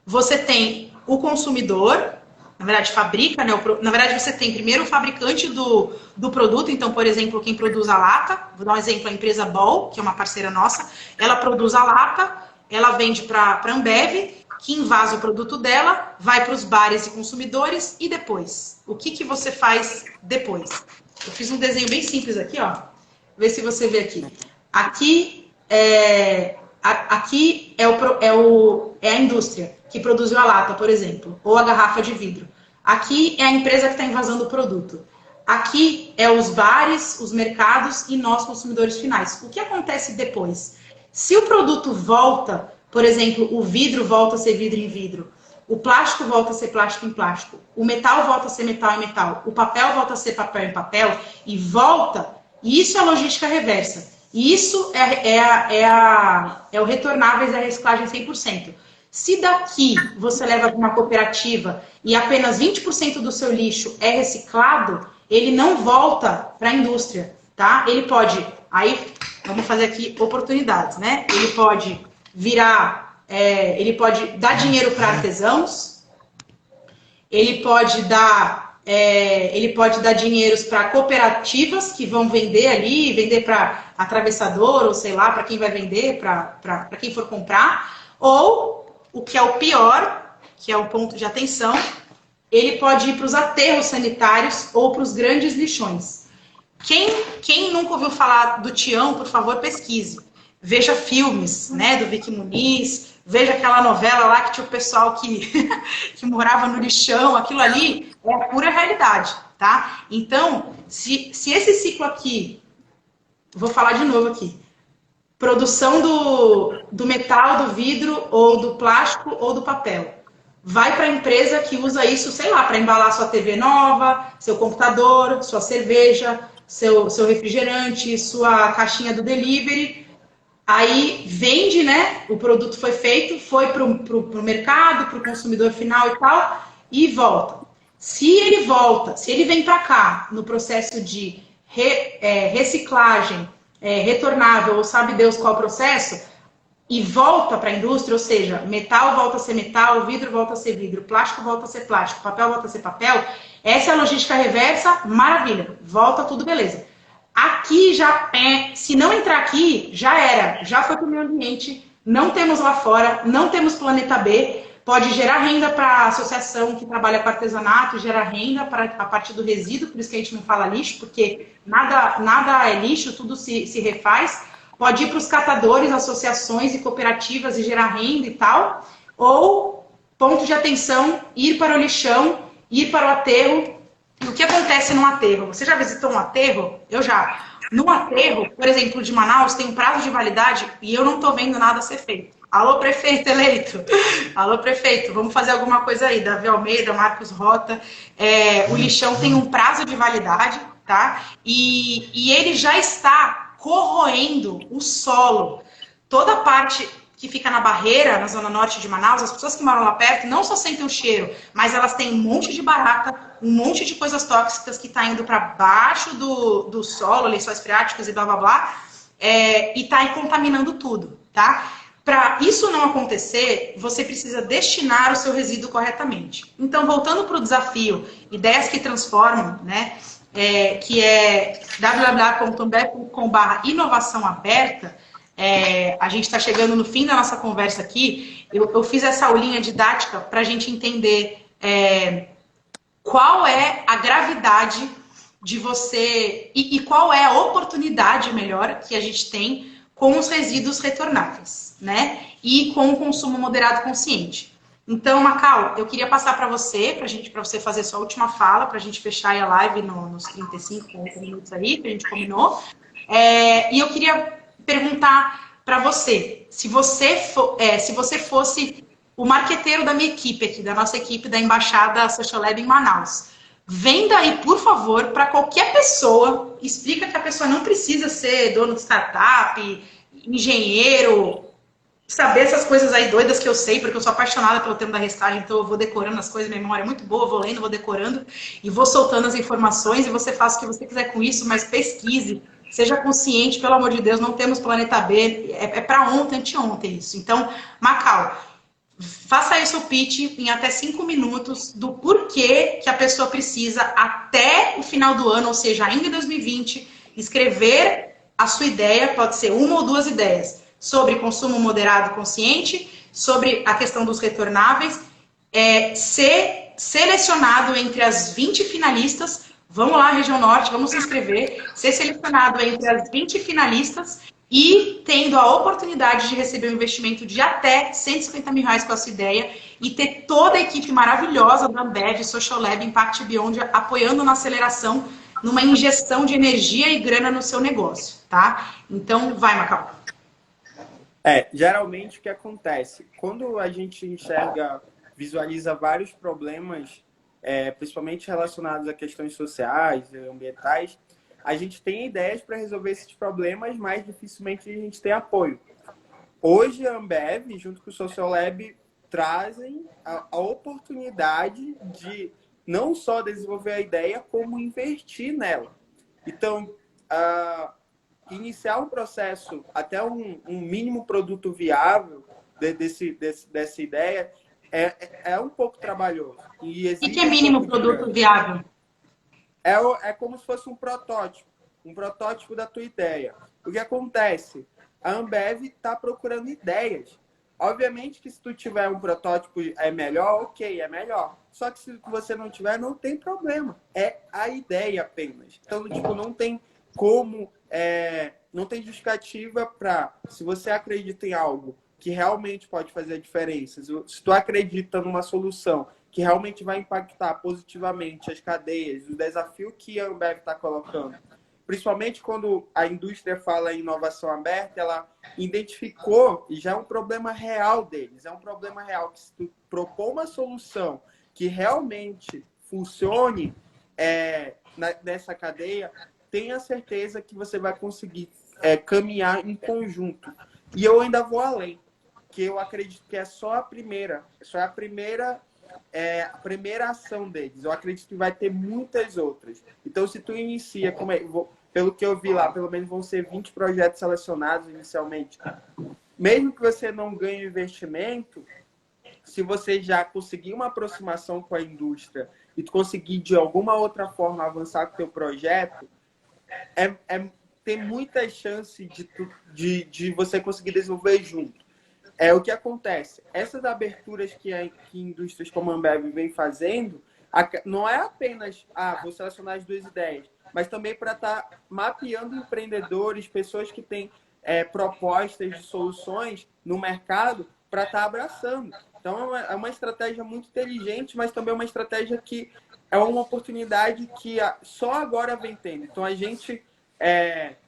você tem o consumidor, na verdade fabrica, né? Na verdade você tem primeiro o fabricante do produto, então, por exemplo, quem produz a lata, vou dar um exemplo, a empresa Ball, que é uma parceira nossa, ela produz a lata, ela vende para a Ambev, que invasa o produto dela, vai para os bares e consumidores, e depois? O que você faz depois? Eu fiz um desenho bem simples aqui, ó. Vê se você vê aqui. Aqui é a indústria que produziu a lata, por exemplo, ou a garrafa de vidro. Aqui é a empresa que está invasando o produto. Aqui é os bares, os mercados e nós, consumidores finais. O que acontece depois? Se o produto volta, por exemplo, o vidro volta a ser vidro em vidro, o plástico volta a ser plástico em plástico, o metal volta a ser metal em metal, o papel volta a ser papel em papel, e volta, e isso é a logística reversa. E isso é o retornáveis, é a reciclagem 100%. Se daqui você leva para uma cooperativa e apenas 20% do seu lixo é reciclado, ele não volta para a indústria, tá? Ele pode, aí vamos fazer aqui oportunidades, né? Ele pode ele pode dar dinheiro para artesãos, ele pode dar Ele pode dar dinheiros para cooperativas que vão vender ali, vender para atravessador, ou sei lá, para quem vai vender, para quem for comprar. Ou, o que é o pior, que é o ponto de atenção, ele pode ir para os aterros sanitários ou para os grandes lixões. Quem nunca ouviu falar do Tião, por favor, pesquise. Veja filmes, né, do Vicky Muniz, veja aquela novela lá que tinha o pessoal que morava no lixão, aquilo ali é a pura realidade, tá? Então, se esse ciclo aqui, vou falar de novo aqui, produção do metal, do vidro, ou do plástico, ou do papel, vai para a empresa que usa isso, sei lá, para embalar sua TV nova, seu computador, sua cerveja, seu refrigerante, sua caixinha do delivery. Aí vende, né? O produto foi feito, foi para o mercado, para o consumidor final e tal, e volta. Se ele vem para cá no processo de reciclagem, retornável, ou sabe Deus qual processo, e volta para a indústria, ou seja, metal volta a ser metal, vidro volta a ser vidro, plástico volta a ser plástico, papel volta a ser papel, essa é a logística reversa, maravilha, volta tudo, beleza. Aqui já se não entrar aqui, já era, já foi para o meio ambiente, não temos lá fora, não temos planeta B, pode gerar renda para a associação que trabalha com artesanato, gerar renda a partir do resíduo, por isso que a gente não fala lixo, porque nada é lixo, tudo se refaz. Pode ir para os catadores, associações e cooperativas e gerar renda e tal, ou, ponto de atenção, ir para o lixão, ir para o aterro. E o que acontece no aterro? Você já visitou um aterro? Eu já. No aterro, por exemplo, de Manaus, tem um prazo de validade e eu não estou vendo nada ser feito. Alô, prefeito eleito. Alô, prefeito, vamos fazer alguma coisa aí. Davi Almeida, Marcos Rota. O lixão tem um prazo de validade, tá? E ele já está corroendo o solo. Toda a parte que fica na barreira, na zona norte de Manaus, as pessoas que moram lá perto não só sentem o cheiro, mas elas têm um monte de barata, um monte de coisas tóxicas que está indo para baixo do solo, lençóis freáticos e blá blá blá, e está contaminando tudo, tá? Para isso não acontecer, você precisa destinar o seu resíduo corretamente. Então, voltando para o desafio Ideias que Transformam, né? Que é www.ambep.com/inovação aberta. A gente está chegando no fim da nossa conversa aqui. Eu fiz essa aulinha didática para a gente entender qual é a gravidade de você e qual é a oportunidade melhor que a gente tem com os resíduos retornáveis, né? E com o consumo moderado consciente. Então, Macau, eu queria passar para você, para você fazer sua última fala, para a gente fechar aí a live nos 35, 40 minutos aí, que a gente combinou. E eu queria perguntar para você, se você fosse o marqueteiro da minha equipe aqui, da nossa equipe da Embaixada Social Lab em Manaus, venda aí, por favor, para qualquer pessoa, explica que a pessoa não precisa ser dono de startup, engenheiro, saber essas coisas aí doidas que eu sei, porque eu sou apaixonada pelo tema da restagem, então eu vou decorando as coisas, minha memória é muito boa, vou lendo, vou decorando, e vou soltando as informações, e você faça o que você quiser com isso, mas pesquise, seja consciente, pelo amor de Deus, não temos planeta B, é para ontem, anteontem isso. Então, Macau, faça aí o seu pitch em até 5 minutos do porquê que a pessoa precisa, até o final do ano, ou seja, ainda em 2020, escrever a sua ideia, pode ser 1 ou 2 ideias, sobre consumo moderado e consciente, sobre a questão dos retornáveis, ser selecionado entre as 20 finalistas, vamos lá, região norte, vamos se inscrever, ser selecionado entre as 20 finalistas e tendo a oportunidade de receber um investimento de até 150 mil reais com a sua ideia e ter toda a equipe maravilhosa da Ambev, Social Lab, Impact Beyond, apoiando na aceleração, numa injeção de energia e grana no seu negócio, tá? Então, vai, Macau. Geralmente o que acontece? Quando a gente visualiza vários problemas, principalmente relacionados a questões sociais e ambientais, a gente tem ideias para resolver esses problemas, mas dificilmente a gente tem apoio. Hoje a Ambev, junto com o Social Lab, trazem a oportunidade de não só desenvolver a ideia, como investir nela. Então, iniciar um processo até um mínimo produto viável dessa ideia é um pouco trabalhoso. O que é mínimo produto viável? é como se fosse um protótipo da tua ideia. O que acontece? A Ambev está procurando ideias. Obviamente que se tu tiver um protótipo é melhor, ok, é melhor. Só que se você não tiver, não tem problema. É a ideia apenas. Então, tipo, não tem como, não tem justificativa para, se você acredita em algo que realmente pode fazer a diferença, se tu acredita numa solução que realmente vai impactar positivamente as cadeias, o desafio que a Ambev está colocando, principalmente quando a indústria fala em inovação aberta, ela identificou, e já é um problema real deles, é um problema real que se tu propor uma solução que realmente funcione nessa cadeia, tenha certeza que você vai conseguir caminhar em conjunto. E eu ainda vou além, que eu acredito que é só a primeira ação deles. Eu acredito que vai ter muitas outras. Então, se tu inicia, pelo que eu vi lá, pelo menos vão ser 20 projetos selecionados inicialmente. Mesmo que você não ganhe investimento, se você já conseguir uma aproximação com a indústria e tu conseguir, de alguma outra forma, avançar com o teu projeto, tem muita chance de você conseguir desenvolver junto. O que acontece? Essas aberturas que indústrias como a Ambev vem fazendo, não é apenas, vou selecionar as duas ideias, mas também para estar mapeando empreendedores, pessoas que têm propostas de soluções no mercado para estar abraçando. Então, é uma estratégia muito inteligente, mas também é uma estratégia que é uma oportunidade que só agora vem tendo. Então, a gente,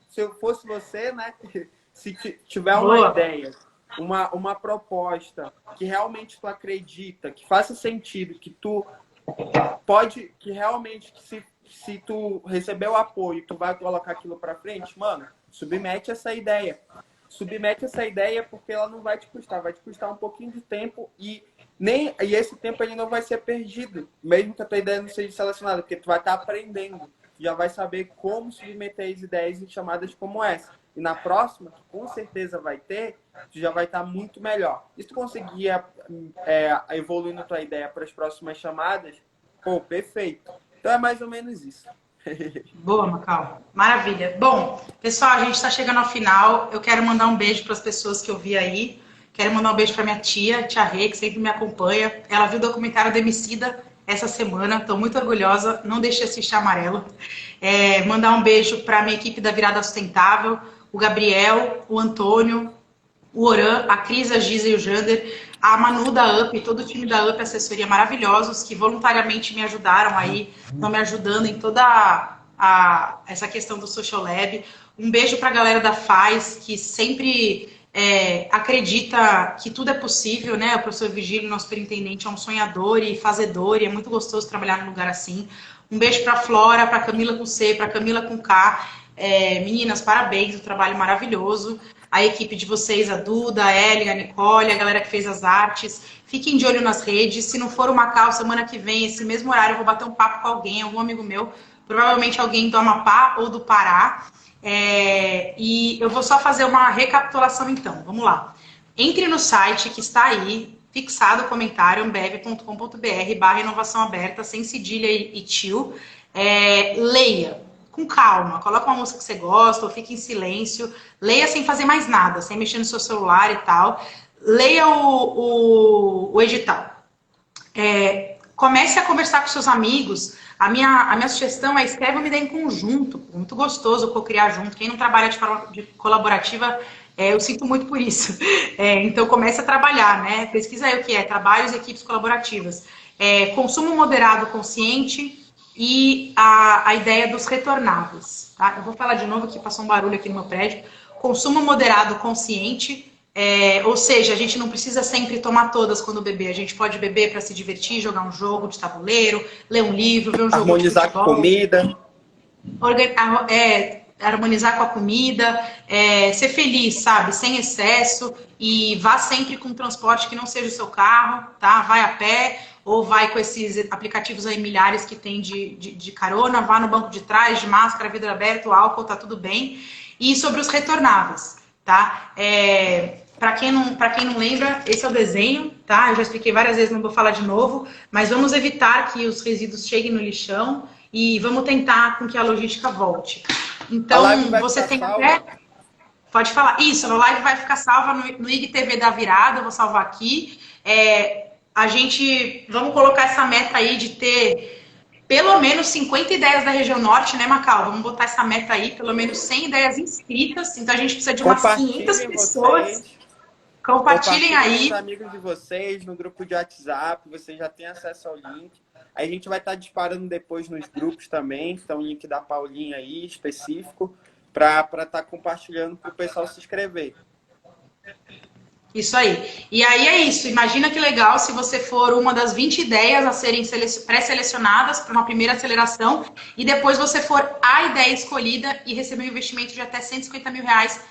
se eu fosse você, né, se tiver uma ideia, uma proposta que realmente tu acredita, que faça sentido, que tu pode, que realmente, se tu receber o apoio, tu vai colocar aquilo para frente, mano, submete essa ideia. Submete essa ideia porque ela não vai te custar um pouquinho de tempo e esse tempo ele não vai ser perdido, mesmo que a tua ideia não seja selecionada, porque tu vai estar aprendendo, já vai saber como submeter as ideias em chamadas como essa. E na próxima, que com certeza vai ter, tu já vai estar muito melhor. E se tu conseguir evoluir na tua ideia para as próximas chamadas, pô, perfeito. Então é mais ou menos isso. Boa, Macau. Maravilha. Bom, pessoal, a gente está chegando ao final. Eu quero mandar um beijo para as pessoas que eu vi aí. Quero mandar um beijo para minha tia Rê, que sempre me acompanha. Ela viu o documentário do Emicida essa semana. Estou muito orgulhosa. Não deixe de assistir Amarelo. Mandar um beijo para a minha equipe da Virada Sustentável, o Gabriel, o Antônio, o Oran, a Cris, a Giza e o Jander, a Manu da UP, todo o time da UP, assessoria maravilhosos, que voluntariamente me ajudaram aí, estão me ajudando em toda essa questão do Social Lab. Um beijo para a galera da FAZ, que sempre acredita que tudo é possível, né? O professor Virgílio, nosso superintendente, é um sonhador e fazedor, e é muito gostoso trabalhar num lugar assim. Um beijo para a Flora, para a Camila com C, para a Camila com K. Meninas, parabéns, o trabalho maravilhoso. A equipe de vocês, a Duda, a Ellie, a Nicole, a galera que fez as artes. Fiquem de olho nas redes. Se não for o Macau, semana que vem, esse mesmo horário, eu vou bater um papo com alguém, algum amigo meu, provavelmente alguém do Amapá ou do Pará. E eu vou só fazer uma recapitulação então. Vamos lá. Entre no site que está aí, fixado o comentário, ambev.com.br/inovação aberta, sem cedilha e tio. Leia com calma, coloca uma música que você gosta ou fique em silêncio, leia sem fazer mais nada, sem mexer no seu celular e tal, leia o edital. Comece a conversar com seus amigos. A minha sugestão é escreve uma ideia em conjunto, muito gostoso co-criar junto. Quem não trabalha de forma colaborativa, eu sinto muito por isso. Então comece a trabalhar, né? Pesquisa aí o que é trabalhos e equipes colaborativas. Consumo moderado, consciente, e a ideia dos retornáveis. Tá? Eu vou falar de novo que passou um barulho aqui no meu prédio. Consumo moderado, consciente, ou seja, a gente não precisa sempre tomar todas quando beber. A gente pode beber para se divertir, jogar um jogo de tabuleiro, ler um livro, ver um jogo harmonizar de futebol. Com a comida. Harmonizar com a comida, ser feliz, sabe? Sem excesso, e vá sempre com um transporte que não seja o seu carro, tá? Vai a pé, ou vai com esses aplicativos aí milhares que tem de carona, vá no banco de trás, de máscara, vidro aberto, álcool, tá tudo bem. E sobre os retornáveis, tá? Para quem não lembra, esse é o desenho, tá? Eu já expliquei várias vezes, não vou falar de novo, mas vamos evitar que os resíduos cheguem no lixão e vamos tentar com que a logística volte. A Então, live vai você ficar tem salva? até... Pode falar. Isso, a live vai ficar salva no IGTV da Virada, eu vou salvar aqui. Vamos colocar essa meta aí de ter pelo menos 50 ideias da região norte, né, Macau? Vamos botar essa meta aí, pelo menos 100 ideias inscritas. Então a gente precisa de umas 500 Compartilhem pessoas. vocês. Compartilhem Com os aí. amigos de vocês, no grupo de WhatsApp, vocês já têm acesso ao link. Aí a gente vai estar disparando depois nos grupos também, então o link da Paulinha aí, específico, para estar compartilhando para o pessoal se inscrever. Isso aí. E aí é isso. Imagina que legal se você for uma das 20 ideias a serem pré-selecionadas para uma primeira aceleração e depois você for a ideia escolhida e receber um investimento de até R$150 mil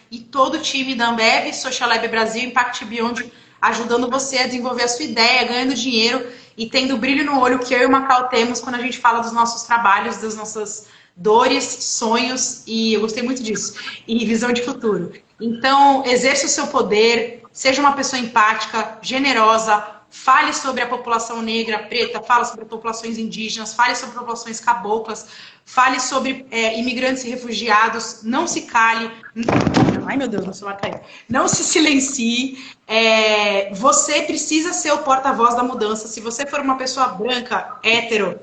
e todo o time da Ambev, Social Lab Brasil, Impact Beyond ajudando você a desenvolver a sua ideia, ganhando dinheiro e tendo brilho no olho que eu e o Macau temos quando a gente fala dos nossos trabalhos, das nossas dores, sonhos, e eu gostei muito disso, e visão de futuro. Então, exerça o seu poder, seja uma pessoa empática, generosa, fale sobre a população negra, preta, fale sobre populações indígenas, fale sobre populações caboclas, fale sobre imigrantes e refugiados, não se cale, ai meu Deus, meu celular caiu, não se silencie, você precisa ser o porta-voz da mudança. Se você for uma pessoa branca, hétero,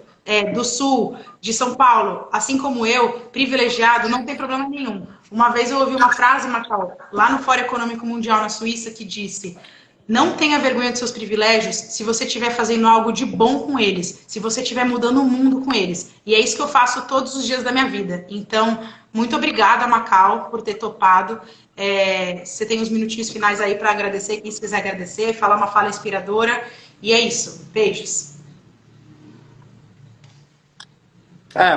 do Sul, de São Paulo, assim como eu, privilegiado, não tem problema nenhum. Uma vez eu ouvi uma frase, Macau, lá no Fórum Econômico Mundial na Suíça, que disse: não tenha vergonha dos seus privilégios se você estiver fazendo algo de bom com eles, se você estiver mudando o mundo com eles. E é isso que eu faço todos os dias da minha vida. Então, muito obrigada, Macau, por ter topado. Você tem uns minutinhos finais aí para agradecer, quem quiser agradecer, falar uma fala inspiradora. E é isso. Beijos.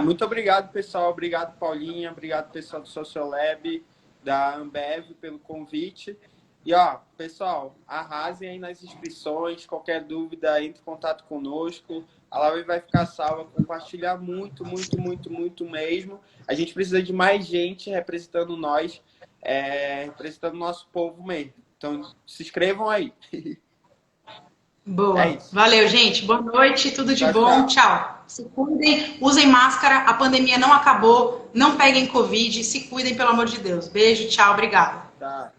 Muito obrigado, pessoal. Obrigado, Paulinha. Obrigado, pessoal do Social Lab, da Ambev, pelo convite. E, pessoal, arrasem aí nas inscrições. Qualquer dúvida, entre em contato conosco. A live vai ficar salva. Compartilhar muito, muito, muito, muito mesmo. A gente precisa de mais gente representando nós, representando o nosso povo mesmo. Então, se inscrevam aí. Boa. Valeu, gente. Boa noite, tudo de bom. Tchau. Se cuidem, usem máscara, a pandemia não acabou, não peguem Covid, se cuidem, pelo amor de Deus. Beijo, tchau, obrigada. Tá.